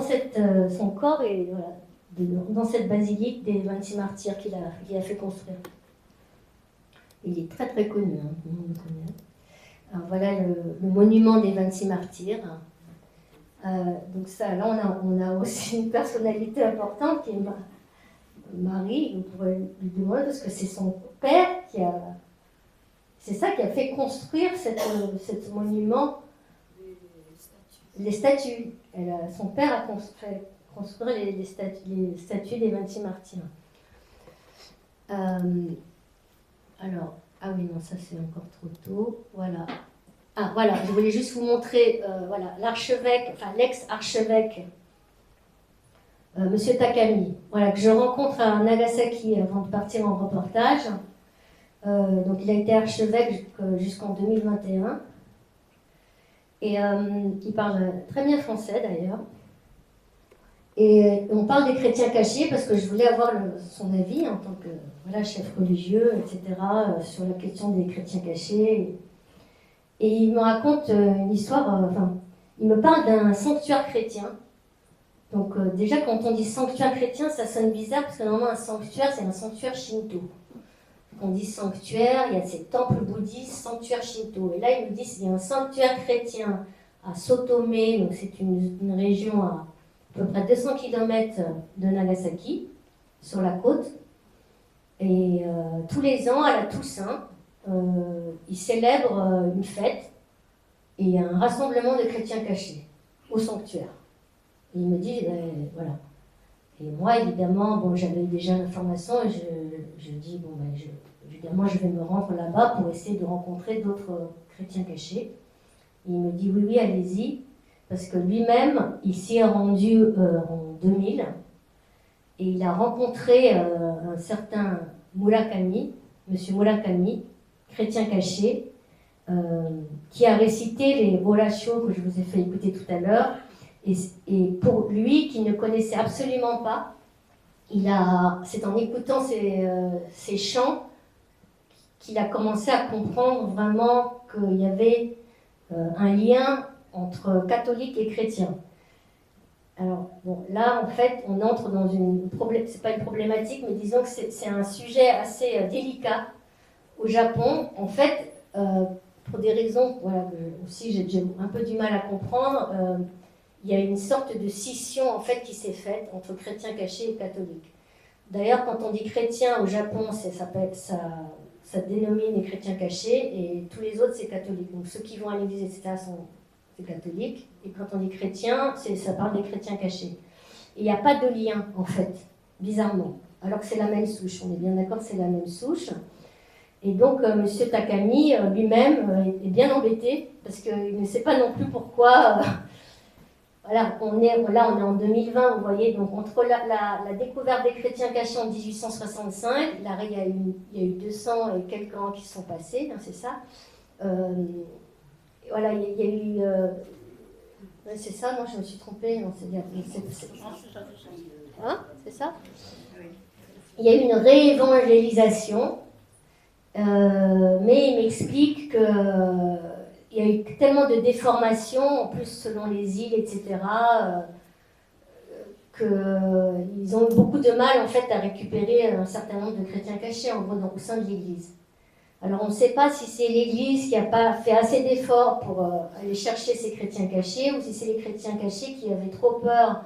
son corps, et voilà, dans cette basilique des 26 martyrs qu'il a fait construire. Il est très très connu, hein, tout le monde le connaît. Alors, voilà le monument des 26 martyrs. Donc ça, là, on a aussi une personnalité importante qui est Marie. On pourrait lui demander, parce que c'est son père c'est ça qui a fait construire ce monument, les statues. Son père a fait construire les statues des 26 martyrs. Alors, ah oui, non, ça c'est encore trop tôt. Voilà. Ah, voilà, je voulais juste vous montrer, voilà, l'archevêque, enfin l'ex-archevêque, Monsieur Takami, voilà, que je rencontre à Nagasaki avant de partir en reportage. Donc il a été archevêque jusqu'en 2021. Et il parle très bien français d'ailleurs. Et on parle des chrétiens cachés parce que je voulais avoir son avis en tant que chef religieux, etc., sur la question des chrétiens cachés. Et il me raconte une histoire, il me parle d'un sanctuaire chrétien. Donc déjà, quand on dit sanctuaire chrétien, ça sonne bizarre, parce que normalement, un sanctuaire, c'est un sanctuaire shinto. Quand on dit sanctuaire, il y a ces temples bouddhistes, sanctuaire shinto. Et là, il me dit qu'il y a un sanctuaire chrétien à Sotome, donc c'est une région à peu près 200 km de Nagasaki, sur la côte. Et tous les ans, à la Toussaint, ils célèbrent une fête et un rassemblement de chrétiens cachés au sanctuaire. Et il me dit, ben, voilà. Et moi, évidemment, bon, j'avais déjà l'information et je dis, bon, ben, évidemment, je vais me rendre là-bas pour essayer de rencontrer d'autres chrétiens cachés. Et il me dit, oui, oui, allez-y, parce que lui-même, il s'y est rendu en 2000 et il a rencontré un certain Murakami, monsieur Murakami, chrétien caché, qui a récité les Borachos que je vous ai fait écouter tout à l'heure. Et pour lui, qui ne connaissait absolument pas, c'est en écoutant ces chants qu'il a commencé à comprendre vraiment qu'il y avait un lien entre catholiques et chrétiens. Alors, bon, là, en fait, on entre dans c'est pas une problématique, mais disons que c'est un sujet assez délicat au Japon. En fait, pour des raisons, voilà, que aussi j'ai un peu du mal à comprendre, il y a une sorte de scission, en fait, qui s'est faite entre chrétiens cachés et catholiques. D'ailleurs, quand on dit chrétien au Japon, ça dénomine les chrétiens cachés, et tous les autres, c'est catholique. Donc, ceux qui vont à l'église, etc., c'est catholique. Et quand on dit chrétien, ça parle des chrétiens cachés. Et il n'y a pas de lien, en fait, bizarrement. Alors que c'est la même souche. On est bien d'accord que c'est la même souche. Et donc, M. Takami, lui-même, est bien embêté, parce qu'il ne sait pas non plus pourquoi... Voilà, on est en 2020, vous voyez, donc entre la découverte des chrétiens cachés en 1865, là, il y a eu 200 et quelques ans qui sont passés, hein, c'est ça. Voilà, il y a eu... c'est ça, non, je me suis trompée. Non, hein, c'est ça. Il y a eu une réévangélisation, mais il m'explique que... il y a eu tellement de déformations, en plus selon les îles, etc., qu'ils ont eu beaucoup de mal en fait à récupérer un certain nombre de chrétiens cachés en gros au sein de l'Église. Alors on ne sait pas si c'est l'Église qui n'a pas fait assez d'efforts pour aller chercher ces chrétiens cachés, ou si c'est les chrétiens cachés qui avaient trop peur,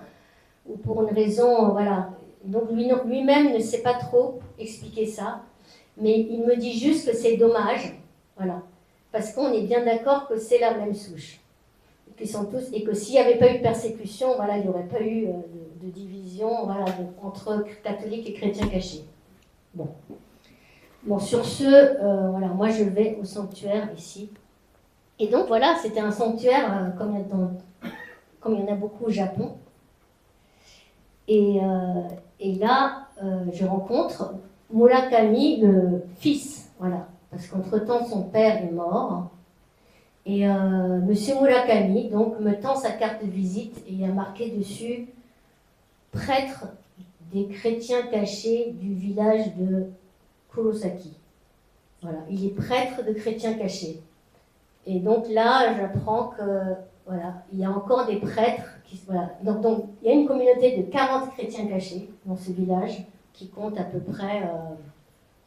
ou pour une raison, voilà. Donc lui-même ne sait pas trop expliquer ça, mais il me dit juste que c'est dommage, voilà. Parce qu'on est bien d'accord que c'est la même souche. Et que s'il n'y avait pas eu de persécution, voilà, il n'y aurait pas eu de division, voilà, entre catholiques et chrétiens cachés. Bon, sur ce, voilà, moi je vais au sanctuaire ici. Et donc voilà, c'était un sanctuaire comme il y en a beaucoup au Japon. Et là, je rencontre Murakami, le fils, voilà. Parce qu'entre-temps, son père est mort. Et Monsieur Murakami, donc, me tend sa carte de visite et il y a marqué dessus « Prêtre des chrétiens cachés du village de Kurosaki ». Voilà, il est prêtre de chrétiens cachés. Et donc là, j'apprends que, voilà, il y a encore des prêtres qui... Voilà. Donc, il y a une communauté de 40 chrétiens cachés dans ce village qui compte à peu près...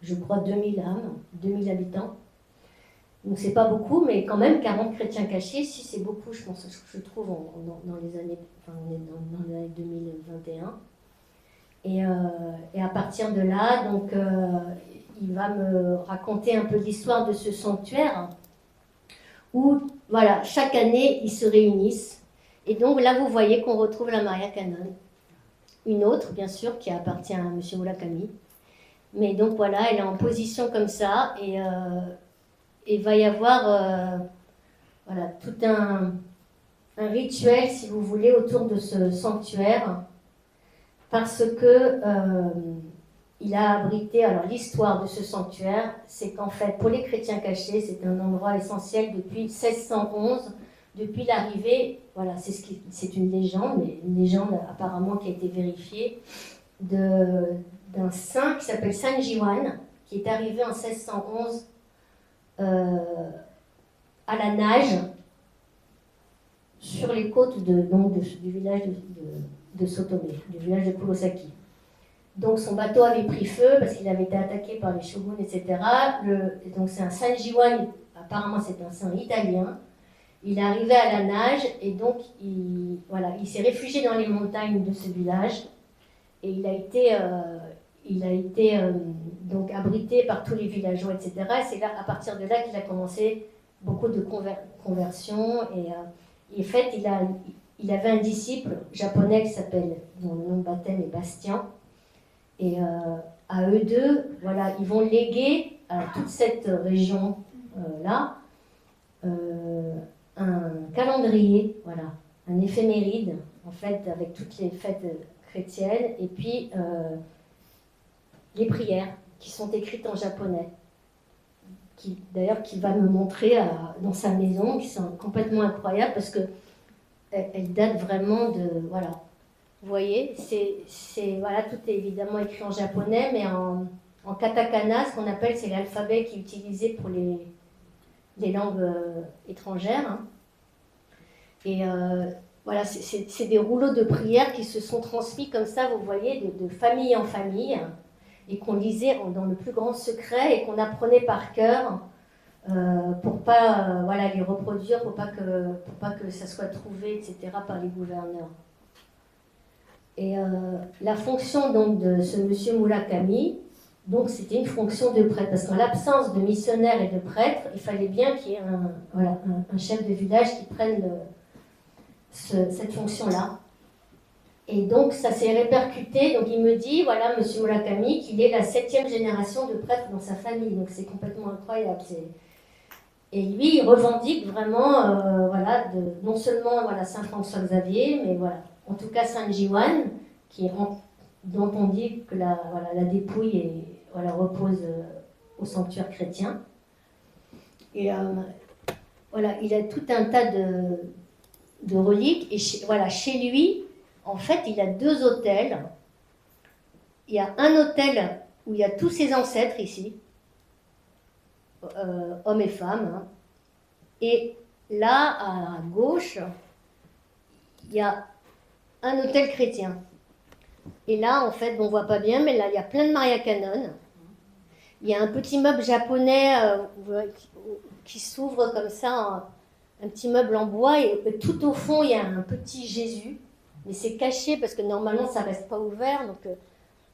je crois 2000 âmes, 2000 habitants. Donc c'est pas beaucoup, mais quand même 40 chrétiens cachés, si c'est beaucoup, je pense, je trouve dans les années, enfin on est dans les années 2021. Et à partir de là, donc il va me raconter un peu l'histoire de ce sanctuaire, où voilà, chaque année ils se réunissent. Et donc là vous voyez qu'on retrouve la Maria Cannon, une autre bien sûr qui appartient à M. Murakami. Mais donc voilà, elle est en position comme ça, et il va y avoir voilà, tout un rituel, si vous voulez, autour de ce sanctuaire, parce que il a abrité, alors l'histoire de ce sanctuaire, c'est qu'en fait, pour les chrétiens cachés, c'est un endroit essentiel depuis 1611, depuis l'arrivée, voilà, c'est une légende, mais une légende apparemment qui a été vérifiée, d'un saint qui s'appelle San Jiwan, qui est arrivé en 1611 à la nage sur les côtes du village de Sotome, du village de Kurosaki. Donc son bateau avait pris feu parce qu'il avait été attaqué par les shoguns, etc. Donc c'est un San Jiwan, apparemment c'est un saint italien. Il est arrivé à la nage et donc il s'est réfugié dans les montagnes de ce village. Et il a été, il a été donc abrité par tous les villageois, etc. Et c'est là, à partir de là qu'il a commencé beaucoup de conversions. Et en fait, il avait un disciple japonais qui s'appelle, dont le nom de baptême est Bastien. Et à eux deux, voilà, ils vont léguer à toute cette région-là un calendrier, voilà, un éphéméride, en fait, avec toutes les fêtes chrétiennes, et puis les prières qui sont écrites en japonais, d'ailleurs qu'il va me montrer dans sa maison, qui sont complètement incroyables parce que elles datent vraiment de, voilà, vous voyez, voilà, tout est évidemment écrit en japonais, mais en katakana, ce qu'on appelle, c'est l'alphabet qui est utilisé pour les langues étrangères, hein. Et voilà, c'est des rouleaux de prières qui se sont transmis comme ça, vous voyez, de famille en famille, et qu'on lisait dans le plus grand secret et qu'on apprenait par cœur pour pas voilà, les reproduire, pour pas que ça soit trouvé, etc., par les gouverneurs. Et la fonction donc de ce monsieur Murakami, donc c'était une fonction de prêtre, parce qu'en l'absence de missionnaires et de prêtres, il fallait bien qu'il y ait un chef de village qui prenne cette fonction-là. Et donc ça s'est répercuté, donc il me dit, voilà, monsieur Murakami, qu'il est la 7e génération de prêtres dans sa famille, donc c'est complètement incroyable. Et lui, il revendique vraiment, voilà, non seulement voilà, Saint François Xavier, mais voilà, en tout cas Saint Jiwan, dont on dit que la dépouille repose au sanctuaire chrétien. Et voilà, il a tout un tas de reliques, et chez lui, en fait, il a 2 autels. Il y a un autel où il y a tous ses ancêtres ici, hommes et femmes, hein. Et là, à gauche, il y a un autel chrétien. Et là, en fait, on ne voit pas bien, mais là, il y a plein de Maria Canon. Il y a un petit meuble japonais qui s'ouvre comme ça, un petit meuble en bois, et tout au fond, il y a un petit Jésus. Mais c'est caché parce que normalement ça ne reste pas ouvert. Donc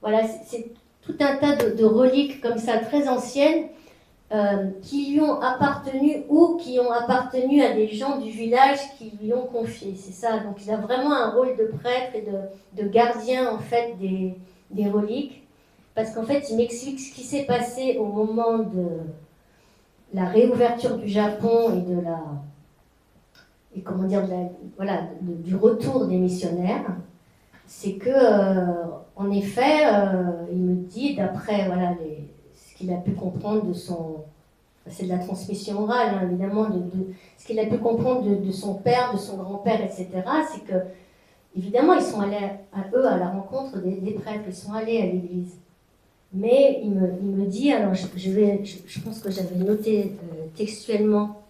voilà, c'est tout un tas de reliques comme ça, très anciennes, qui lui ont appartenu ou qui ont appartenu à des gens du village qui lui ont confié. C'est ça, donc il a vraiment un rôle de prêtre et de gardien en fait des reliques. Parce qu'en fait, il m'explique ce qui s'est passé au moment de la réouverture du Japon et du retour des missionnaires, c'est que, en effet, il me dit, d'après ce qu'il a pu comprendre c'est de la transmission orale, hein, évidemment, ce qu'il a pu comprendre de son père, de son grand-père, etc., c'est que, évidemment, ils sont allés, à la rencontre des prêtres, ils sont allés à l'église. Mais il me dit, alors je pense que j'avais noté textuellement,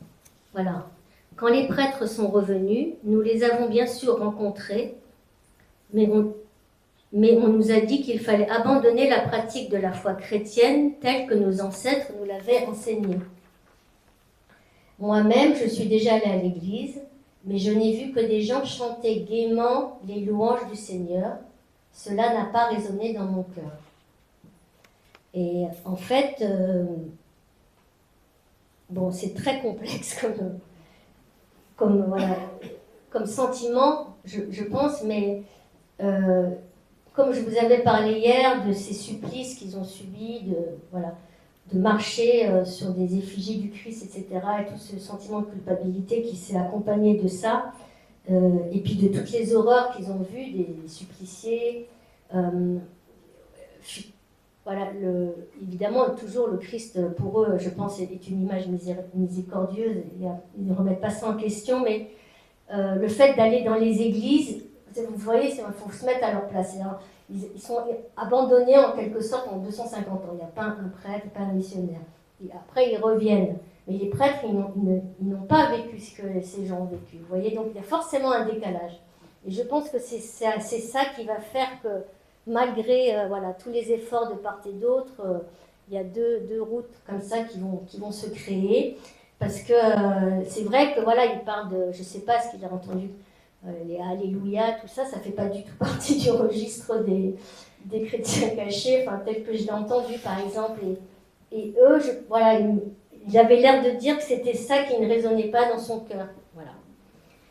voilà. Quand les prêtres sont revenus, nous les avons bien sûr rencontrés, mais on nous a dit qu'il fallait abandonner la pratique de la foi chrétienne telle que nos ancêtres nous l'avaient enseignée. Moi-même, je suis déjà allée à l'église, mais je n'ai vu que des gens chanter gaiement les louanges du Seigneur. Cela n'a pas résonné dans mon cœur. Et en fait, c'est très complexe comme sentiment, je pense, mais comme je vous avais parlé hier de ces supplices qu'ils ont subis, de marcher sur des effigies du Christ, etc., et tout ce sentiment de culpabilité qui s'est accompagné de ça, et puis de toutes les horreurs qu'ils ont vues, des suppliciés, évidemment, toujours le Christ, pour eux, je pense, est une image miséricordieuse. Ils ne remettent pas ça en question, mais le fait d'aller dans les églises, vous voyez, il faut se mettre à leur place. Alors, ils sont abandonnés en quelque sorte en 250 ans. Il n'y a pas un prêtre, pas un missionnaire. Et après, ils reviennent. Mais les prêtres, ils n'ont pas vécu ce que ces gens ont vécu. Vous voyez, donc il y a forcément un décalage. Et je pense que c'est ça qui va faire que, malgré tous les efforts de part et d'autre, il y a deux routes comme ça qui vont se créer. Parce que c'est vrai que il parle de, je ne sais pas ce qu'il a entendu les Alléluia, tout ça, ça fait pas du tout partie du registre des chrétiens cachés, enfin, tel que je l'ai entendu, par exemple. Et eux, voilà, ils avaient l'air de dire que c'était ça qui ne résonnait pas dans son cœur. Voilà.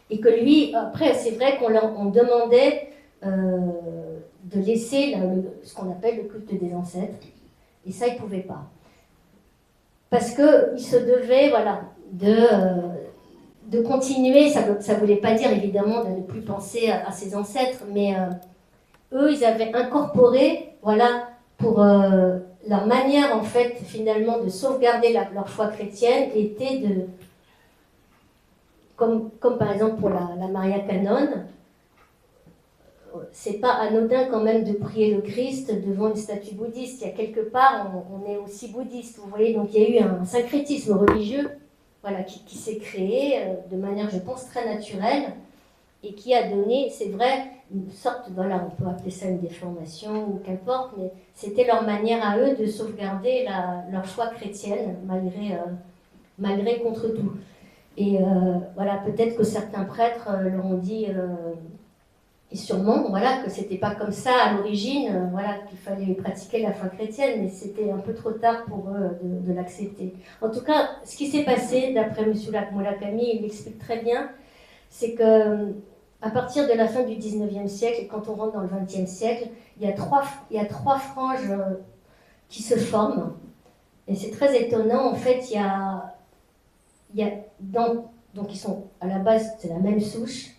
Et que lui, après, c'est vrai qu'on demandait de laisser ce qu'on appelle le culte des ancêtres. Et ça, il ne pouvait pas. Parce qu'il se devait, voilà, de continuer. Ça ne voulait pas dire, évidemment, de ne plus penser à ses ancêtres, mais eux, ils avaient incorporé, voilà, pour leur manière, en fait, finalement, de sauvegarder leur foi chrétienne, était comme par exemple pour la Maria Canon, c'est pas anodin quand même de prier le Christ devant une statue bouddhiste. Il y a quelque part, on est aussi bouddhiste, vous voyez, donc il y a eu un syncrétisme religieux, voilà, qui s'est créé de manière, je pense, très naturelle, et qui a donné, c'est vrai, une sorte, voilà, on peut appeler ça une déformation ou qu'importe, mais c'était leur manière à eux de sauvegarder leur foi chrétienne, malgré contre tout. Et voilà, peut-être que certains prêtres leur ont dit, et sûrement, voilà, que c'était pas comme ça à l'origine, voilà, qu'il fallait pratiquer la foi chrétienne, mais c'était un peu trop tard pour eux de l'accepter. En tout cas, ce qui s'est passé, d'après M. Murakami, il l'explique très bien, c'est que à partir de la fin du 19e siècle, et quand on rentre dans le 20e siècle, il y a trois franges qui se forment. Et c'est très étonnant, en fait, donc ils sont, à la base, c'est la même souche,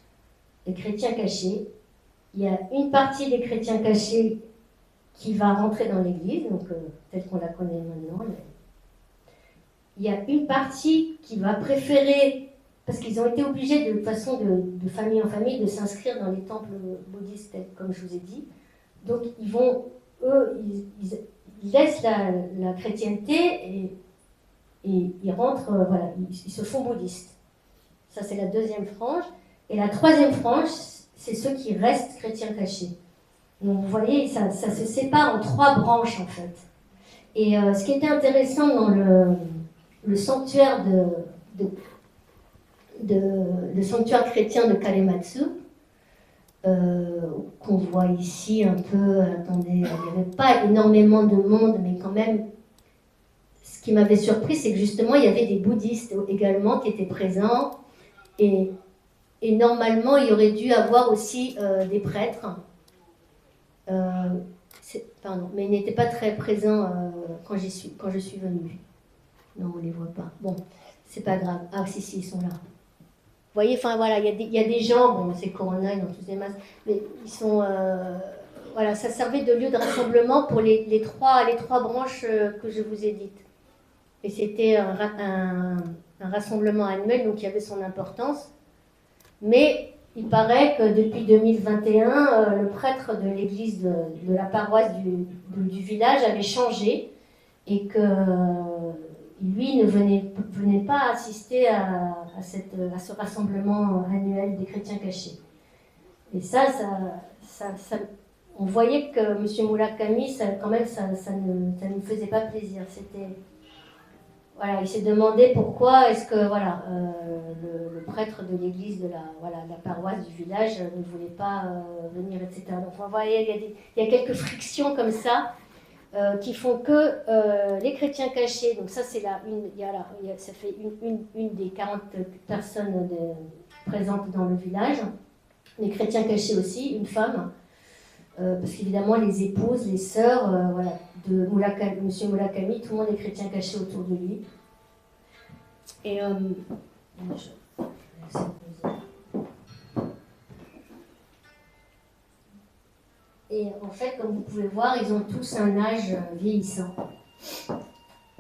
les chrétiens cachés. Il y a une partie des chrétiens cachés qui va rentrer dans l'église, donc telle qu'on la connaît maintenant. Il y a une partie qui va préférer, parce qu'ils ont été obligés de façon de famille en famille de s'inscrire dans les temples bouddhistes, comme je vous ai dit. Donc ils laissent la chrétienté et ils rentrent, voilà, ils se font bouddhistes. Ça, c'est la deuxième frange. Et la troisième frange, c'est ceux qui restent chrétiens cachés. Donc, vous voyez, ça se sépare en trois branches, en fait. Et ce qui était intéressant dans le sanctuaire le sanctuaire chrétien de Karematsu, qu'on voit ici un peu, attendez, il n'y avait pas énormément de monde, mais quand même, ce qui m'avait surpris, c'est que justement, il y avait des bouddhistes également qui étaient présents, et normalement, il y aurait dû avoir aussi des prêtres, mais ils n'étaient pas très présents quand je suis venue. Non, on ne les voit pas. Bon, c'est pas grave. Ah, si, ils sont là. Vous voyez, enfin voilà, il y a des gens, bon, c'est Corona, ils ont tous des masques, mais ils sont... voilà, ça servait de lieu de rassemblement pour les trois branches que je vous ai dites. Et c'était un rassemblement annuel, donc il y avait son importance. Mais il paraît que depuis 2021, le prêtre de l'église de la paroisse du village avait changé et que lui ne venait pas assister à ce rassemblement annuel des chrétiens cachés. Et ça on voyait que M. Murakami, quand même, ça ne lui faisait pas plaisir. Voilà, il s'est demandé pourquoi est-ce que voilà, le prêtre de l'église de la paroisse du village ne voulait pas venir, etc. Donc vous voyez, il y a quelques frictions comme ça qui font que les chrétiens cachés, donc ça c'est ça fait une des 40 personnes présentes dans le village, les chrétiens cachés aussi, une femme, parce qu'évidemment les épouses, les sœurs, voilà, de M. Murakami, tout le monde est chrétien caché autour de lui. Et en fait, comme vous pouvez voir, ils ont tous un âge vieillissant.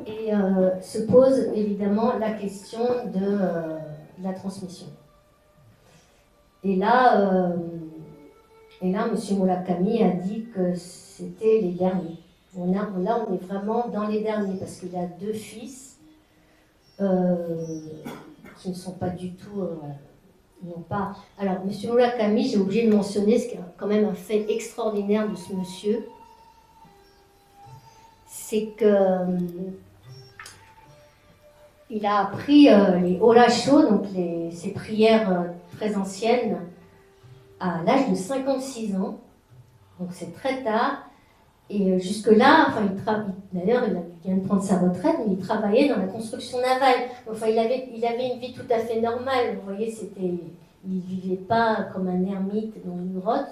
Et se pose évidemment la question de la transmission. Et là, M. Murakami a dit que c'était les derniers. On est vraiment dans les derniers, parce qu'il a 2 fils qui ne sont pas du tout... voilà, n'ont pas... Alors, M. Murakami, j'ai oublié de mentionner, ce qui est quand même un fait extraordinaire de ce monsieur, c'est que il a appris les Orasho, donc ces prières très anciennes, à l'âge de 56 ans, donc c'est très tard. Et jusque-là, enfin, d'ailleurs, il vient de prendre sa retraite, mais il travaillait dans la construction navale. Enfin, il avait une vie tout à fait normale. Vous voyez, il ne vivait pas comme un ermite dans une grotte.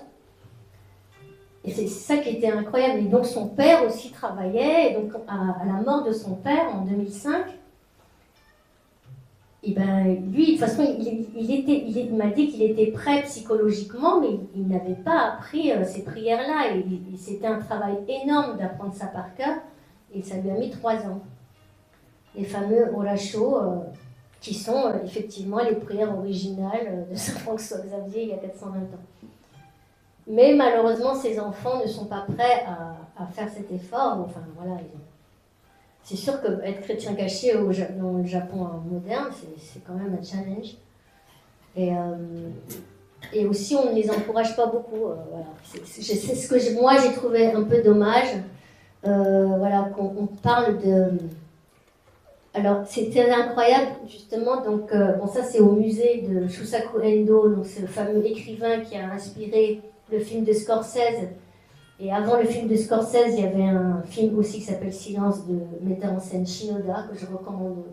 Et c'est ça qui était incroyable. Et donc, son père aussi travaillait. Et donc, à la mort de son père en 2005, et ben, lui, de toute façon, il m'a dit qu'il était prêt psychologiquement, mais il n'avait pas appris ces prières-là. Et c'était un travail énorme d'apprendre ça par cœur, et ça lui a mis 3 ans. Les fameux Oracho, qui sont effectivement les prières originales de Saint François Xavier il y a 420 ans. Mais malheureusement, ces enfants ne sont pas prêts à faire cet effort. Enfin, voilà, c'est sûr qu'être chrétien caché dans le Japon moderne, c'est quand même un challenge. Et aussi, on ne les encourage pas beaucoup. Voilà. C'est ce que moi, j'ai trouvé un peu dommage. Voilà, qu'on parle de... Alors, c'était incroyable, justement. Donc, bon, ça, c'est au musée de Shusaku Endo. Donc, c'est le fameux écrivain qui a inspiré le film de Scorsese. Et avant le film de Scorsese, il y avait un film aussi qui s'appelle Silence de metteur en scène Shinoda, que je recommande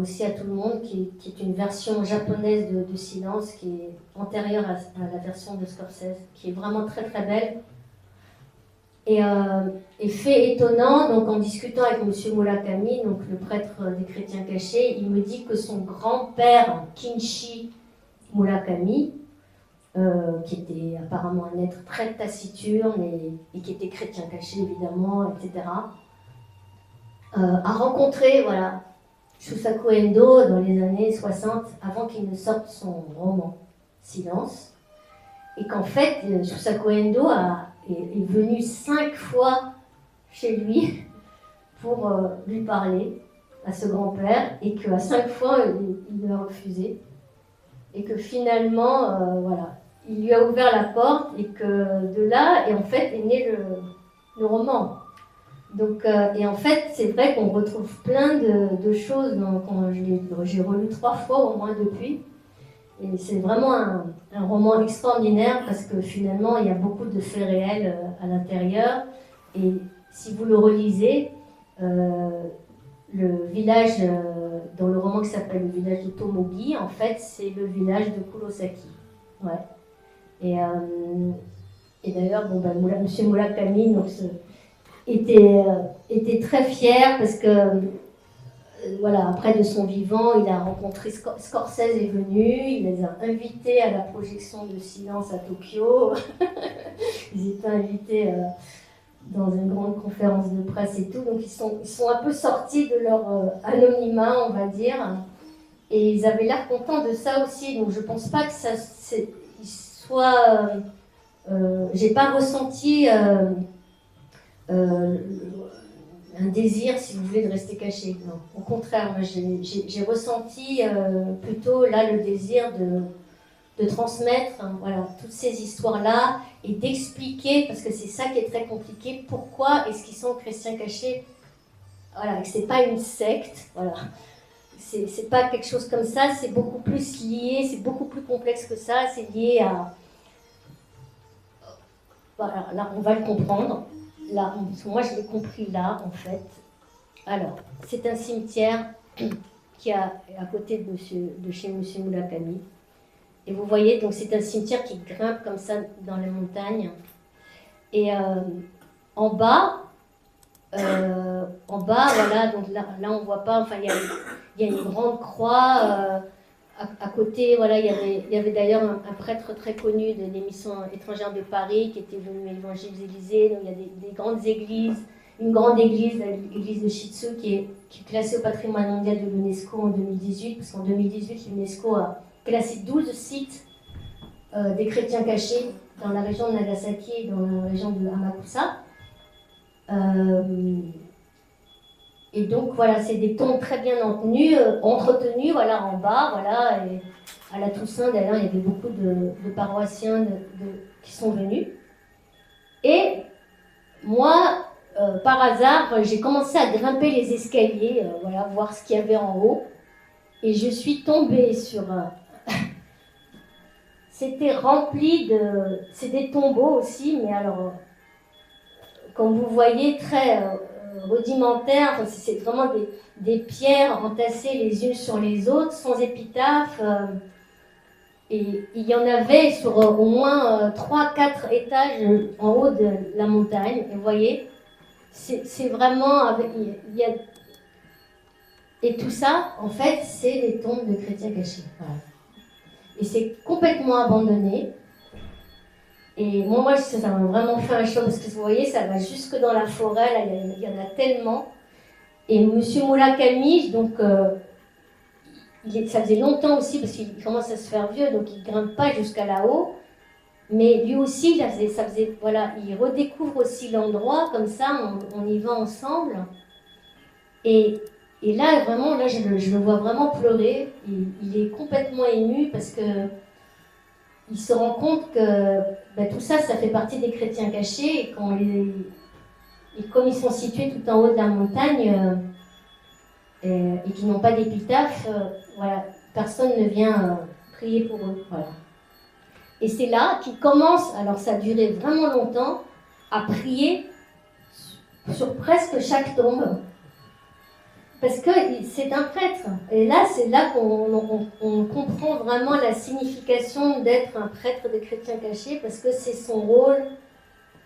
aussi à tout le monde, qui est une version japonaise de Silence, qui est antérieure à la version de Scorsese, qui est vraiment très très belle. Et fait étonnant, donc en discutant avec M. Murakami, donc le prêtre des chrétiens cachés, il me dit que son grand-père, Kinshi Murakami, qui était apparemment un être très taciturne et qui était chrétien caché évidemment, etc., a rencontré voilà, Shusaku Endo dans les années 60, avant qu'il ne sorte son roman Silence, et qu'en fait Shusaku Endo est venu 5 fois chez lui pour lui parler à ce grand-père, et qu'à 5 fois il lui a refusé, et que finalement voilà, il lui a ouvert la porte, et que de là, et en fait, est né le roman. Donc, et en fait, c'est vrai qu'on retrouve plein de choses. J'ai relu 3 fois au moins depuis. Et c'est vraiment un roman extraordinaire, parce que finalement, il y a beaucoup de faits réels à l'intérieur. Et si vous le relisez, le village, dans le roman qui s'appelle le village de Tomogi, en fait, c'est le village de Kurosaki. Ouais. Et d'ailleurs, bon, M. Murakami donc, était très fier, parce que voilà, après de son vivant, il a rencontré Scorsese est venu, il les a invités à la projection de Silence à Tokyo. Ils étaient invités dans une grande conférence de presse et tout, donc ils sont un peu sortis de leur anonymat, on va dire, et ils avaient l'air contents de ça aussi. Donc je pense pas que ça soit... j'ai pas ressenti un désir, si vous voulez, de rester caché. Non, au contraire, moi, j'ai ressenti plutôt là le désir de transmettre voilà, toutes ces histoires-là, et d'expliquer, parce que c'est ça qui est très compliqué, pourquoi est-ce qu'ils sont chrétiens cachés. Voilà, que c'est pas une secte, voilà. C'est pas quelque chose comme ça, c'est beaucoup plus lié, c'est beaucoup plus complexe que ça, c'est lié à... Voilà, là, on va le comprendre. Là, moi, je l'ai compris là, en fait. Alors, c'est un cimetière qui est à côté de chez M. Murakami. Et vous voyez, donc c'est un cimetière qui grimpe comme ça dans les montagnes. Et en bas, voilà, donc là on voit pas, enfin, il y a une grande croix. À côté, voilà, il y avait d'ailleurs un prêtre très connu de l'émission étrangère de Paris qui était venu évangéliser. Donc il y a des grandes églises, une grande église, l'église de Shitsu, qui est classée au patrimoine mondial de l'UNESCO en 2018, parce qu'en 2018, l'UNESCO a classé 12 sites des chrétiens cachés dans la région de Nagasaki et dans la région de Amakusa. Et donc voilà, c'est des tombes très bien entretenues, voilà, en bas, voilà. Et à la Toussaint, d'ailleurs, il y avait beaucoup de paroissiens qui sont venus. Et moi, par hasard, j'ai commencé à grimper les escaliers, voilà, voir ce qu'il y avait en haut. Et je suis tombée sur c'était rempli de... C'est des tombeaux aussi, mais alors, comme vous voyez, très rudimentaires. Enfin, c'est vraiment des pierres entassées les unes sur les autres, sans épitaphe. Et il y en avait sur au moins 3-4 étages en haut de la montagne. Et vous voyez, c'est vraiment... Avec, il y a, et tout ça, en fait, c'est les tombes de chrétiens cachés. Voilà. Et c'est complètement abandonné. Et moi ça m'a vraiment fait un choc, parce que vous voyez, ça va jusque dans la forêt, là, il y en a tellement. Et M. Murakami, donc, ça faisait longtemps aussi, parce qu'il commence à se faire vieux, donc il ne grimpe pas jusqu'à là-haut. Mais lui aussi, voilà, il redécouvre aussi l'endroit, comme ça, on y va ensemble. Et là, vraiment, là, je le vois vraiment pleurer. Il est complètement ému parce que il se rend compte que tout ça, ça fait partie des chrétiens cachés. Et comme ils sont situés tout en haut de la montagne et qu'ils n'ont pas d'épitaphe, voilà, personne ne vient prier pour eux. Voilà. Et c'est là qu'il commence, alors ça a duré vraiment longtemps, à prier sur presque chaque tombe. Parce que c'est un prêtre. Et là, c'est là qu'on comprend vraiment la signification d'être un prêtre des chrétiens cachés, parce que c'est son rôle,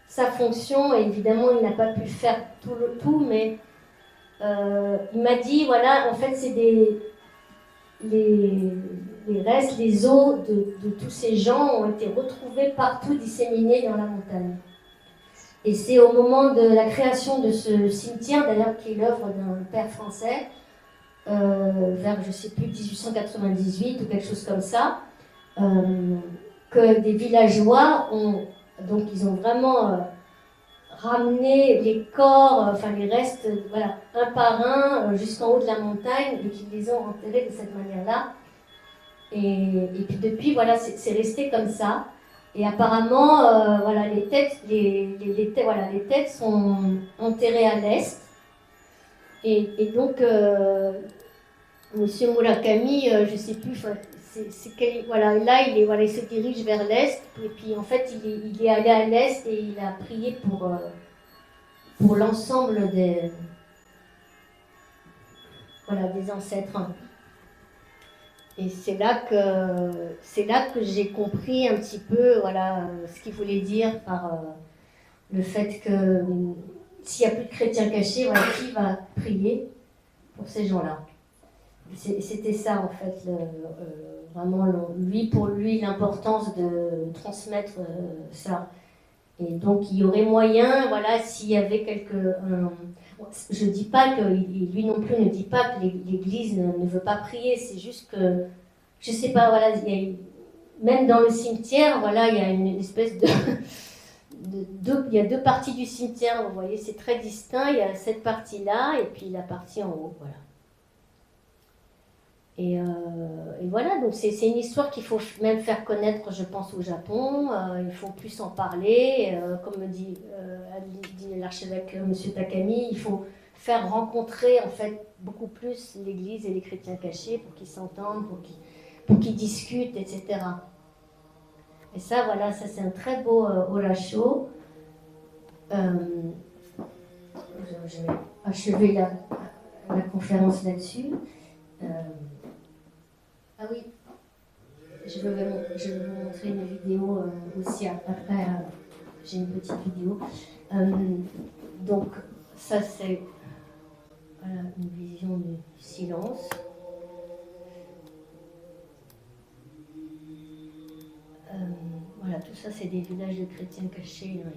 sa fonction, et évidemment, il n'a pas pu faire tout, mais il m'a dit, voilà, en fait, c'est les restes, les os de tous ces gens ont été retrouvés partout disséminés dans la montagne. Et c'est au moment de la création de ce cimetière, d'ailleurs, qui est l'œuvre d'un père français, vers, je ne sais plus, 1898 ou quelque chose comme ça, que des villageois ils ont vraiment ramené les corps, enfin les restes, voilà, un par un, jusqu'en haut de la montagne, et qu'ils les ont enterrés de cette manière-là. Et puis depuis, voilà, c'est resté comme ça. Et apparemment, voilà, les têtes sont enterrées à l'est. Et donc, Monsieur Murakami, je ne sais plus, voilà, là, il se dirige vers l'est. Et puis, en fait, il est allé à l'est et il a prié pour l'ensemble des ancêtres. Et c'est là que j'ai compris un petit peu, voilà, ce qu'il voulait dire par le fait que s'il n'y a plus de chrétiens cachés, voilà, qui va prier pour ces gens-là. C'était ça, en fait, vraiment, pour lui, l'importance de transmettre ça. Et donc, il y aurait moyen, voilà, s'il y avait je ne dis pas que, lui non plus ne dit pas que l'Église ne veut pas prier, c'est juste que, je ne sais pas, voilà, même dans le cimetière, voilà, il y a une espèce il y a deux parties du cimetière, vous voyez, c'est très distinct, il y a cette partie-là et puis la partie en haut, voilà. Et voilà, donc c'est une histoire qu'il faut même faire connaître, je pense, au Japon. Il faut plus en parler. Comme me dit l'archevêque M. Takami, il faut faire rencontrer en fait beaucoup plus l'Église et les chrétiens cachés pour qu'ils s'entendent, pour qu'ils discutent, etc. Et ça, voilà, ça c'est un très beau orasho. Je vais achever la conférence là-dessus. Ah oui, je vais vous montrer une vidéo aussi après. J'ai une petite vidéo. Donc, ça c'est voilà, une vision du silence. Voilà, tout ça c'est des villages de chrétiens cachés. Hein,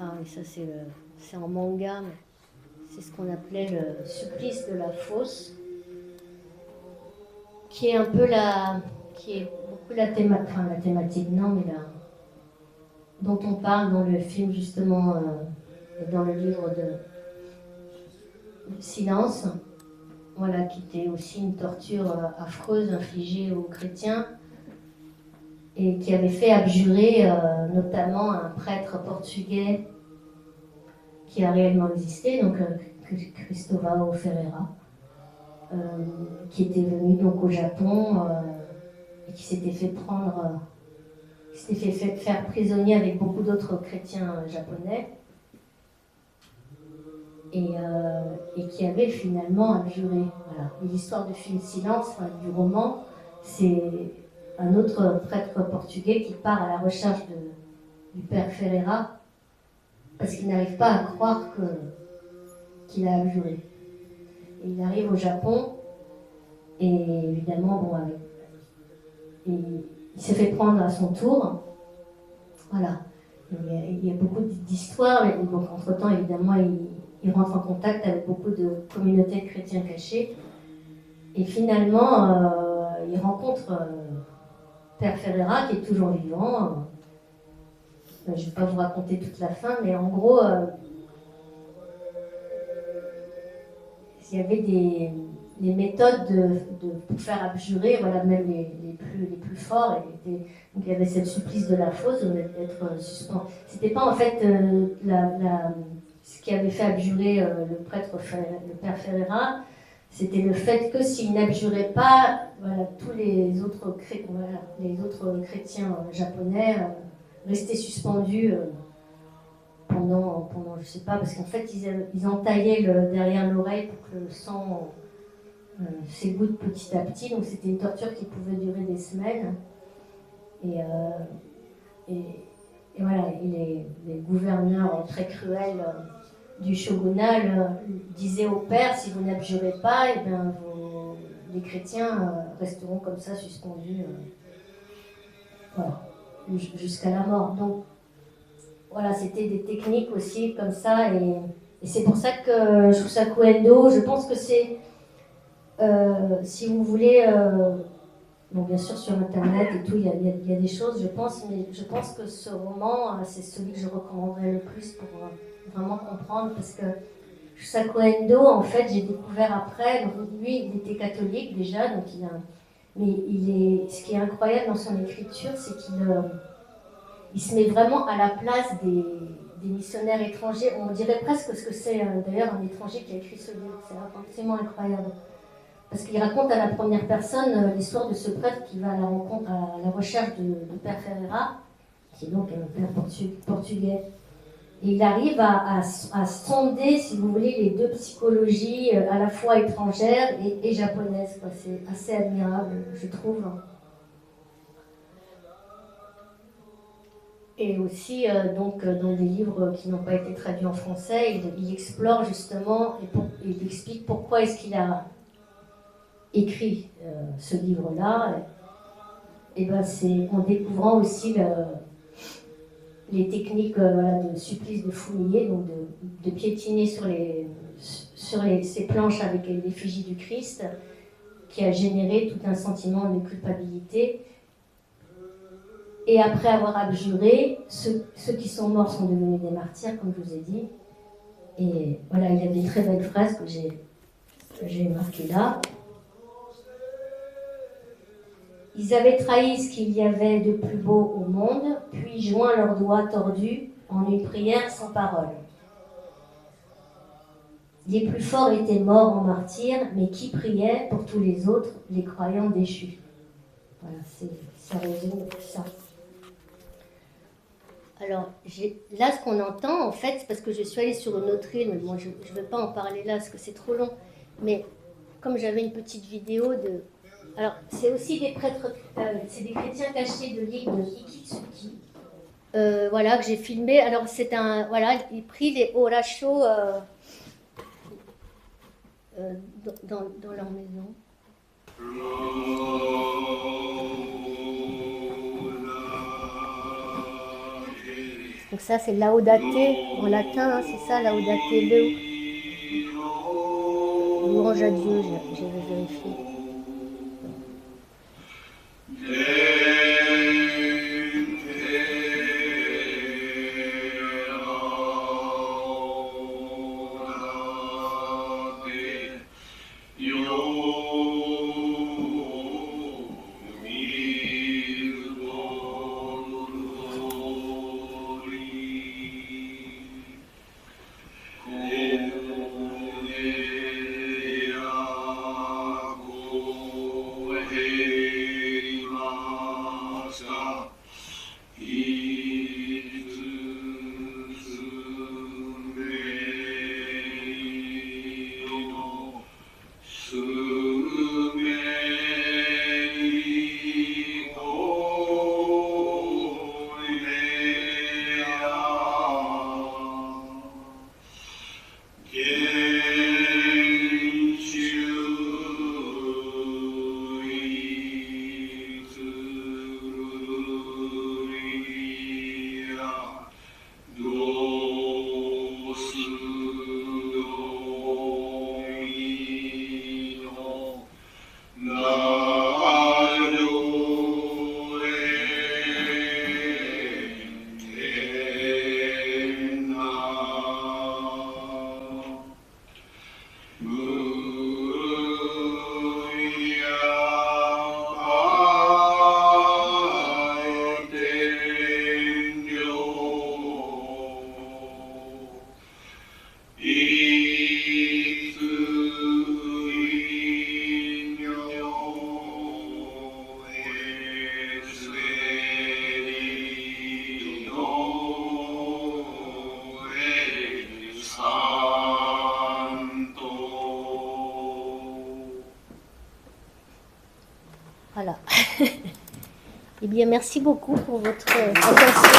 Ah oui, ça c'est en manga, mais c'est ce qu'on appelait le supplice de la fosse, qui est un peu qui est beaucoup la thématique, non, mais dont on parle dans le film justement, et dans le livre de Silence. voilà, qui était aussi une torture affreuse infligée aux chrétiens et qui avait fait abjurer notamment un prêtre portugais qui a réellement existé, donc Cristóvão Ferreira, qui était venu donc au Japon et qui s'était fait prendre, qui s'était fait faire prisonnier avec beaucoup d'autres chrétiens japonais et qui avait finalement abjuré. Voilà. Et l'histoire de Fil Silence, du roman, c'est un autre prêtre portugais qui part à la recherche du père Ferreira parce qu'il n'arrive pas à croire qu'il a abjuré. Et il arrive au Japon et évidemment, il s'est fait prendre à son tour. Voilà. Il y a beaucoup d'histoires, mais donc, entre-temps, évidemment, il rentre en contact avec beaucoup de communautés de chrétiens cachés. Et finalement, il rencontre Père Ferreira, qui est toujours vivant. Je ne vais pas vous raconter toute la fin, mais en gros, il y avait des méthodes pour faire abjurer, voilà, même les plus forts. Donc il y avait cette supplice de la fosse, d'être suspendu. C'était pas en fait ce qui avait fait abjurer le père Ferreira, c'était le fait que s'il n'abjurait pas, voilà, tous les autres chrétiens japonais restaient suspendus pendant je sais pas, parce qu'en fait ils entaillaient derrière l'oreille pour que le sang s'égoutte petit à petit, donc c'était une torture qui pouvait durer des semaines. Et voilà, les gouverneurs très cruels du shogunat disaient au père, si vous n'abjurez pas, et bien les chrétiens resteront comme ça suspendus voilà, jusqu'à la mort. Donc voilà, c'était des techniques aussi comme ça, et c'est pour ça que Shusaku Endo, je pense que c'est, si vous voulez, bon, bien sûr sur internet et tout, il y a des choses, je pense, mais je pense que ce roman, c'est celui que je recommanderais le plus pour vraiment comprendre, parce que Shusaku Endo, en fait, j'ai découvert après, donc lui, il était catholique déjà, donc ce qui est incroyable dans son écriture, c'est qu'il se met vraiment à la place des missionnaires étrangers. On dirait presque ce que c'est d'ailleurs un étranger qui a écrit ce livre, c'est absolument incroyable. Parce qu'il raconte à la première personne l'histoire de ce prêtre qui va à la recherche de Père Ferreira, qui est donc un père portugais. Et il arrive à sonder, si vous voulez, les deux psychologies à la fois étrangères et japonaises. C'est assez admirable, je trouve. Et aussi, donc, dans des livres qui n'ont pas été traduits en français, il explore justement et il explique pourquoi est-ce qu'il a écrit ce livre-là. Et ben c'est en découvrant aussi les techniques de supplice de Fumie, donc de piétiner sur ces planches avec l'effigie du Christ, qui a généré tout un sentiment de culpabilité. Et après avoir abjuré, ceux qui sont morts sont devenus des martyrs, comme je vous ai dit. Et voilà, il y a des très belles phrases que j'ai marquées là. Ils avaient trahi ce qu'il y avait de plus beau au monde, puis joint leurs doigts tordus en une prière sans parole. Les plus forts étaient morts en martyrs, mais qui priait pour tous les autres, les croyants déchus. Voilà, ça résume ça. Alors, là, ce qu'on entend, en fait, c'est parce que je suis allée sur une autre île, mais moi, je ne vais pas en parler là, parce que c'est trop long. Mais comme j'avais une petite vidéo de... Alors, c'est aussi des prêtres, c'est des chrétiens cachés de l'île de Ikitsuki, voilà, que j'ai filmé. Alors, c'est un... Voilà, il prit les orachos dans leur maison. Donc ça, c'est Laudate en latin, hein, c'est ça, Laudate Deo. Louange à Dieu, j'ai vérifié. You bien, merci beaucoup pour votre attention.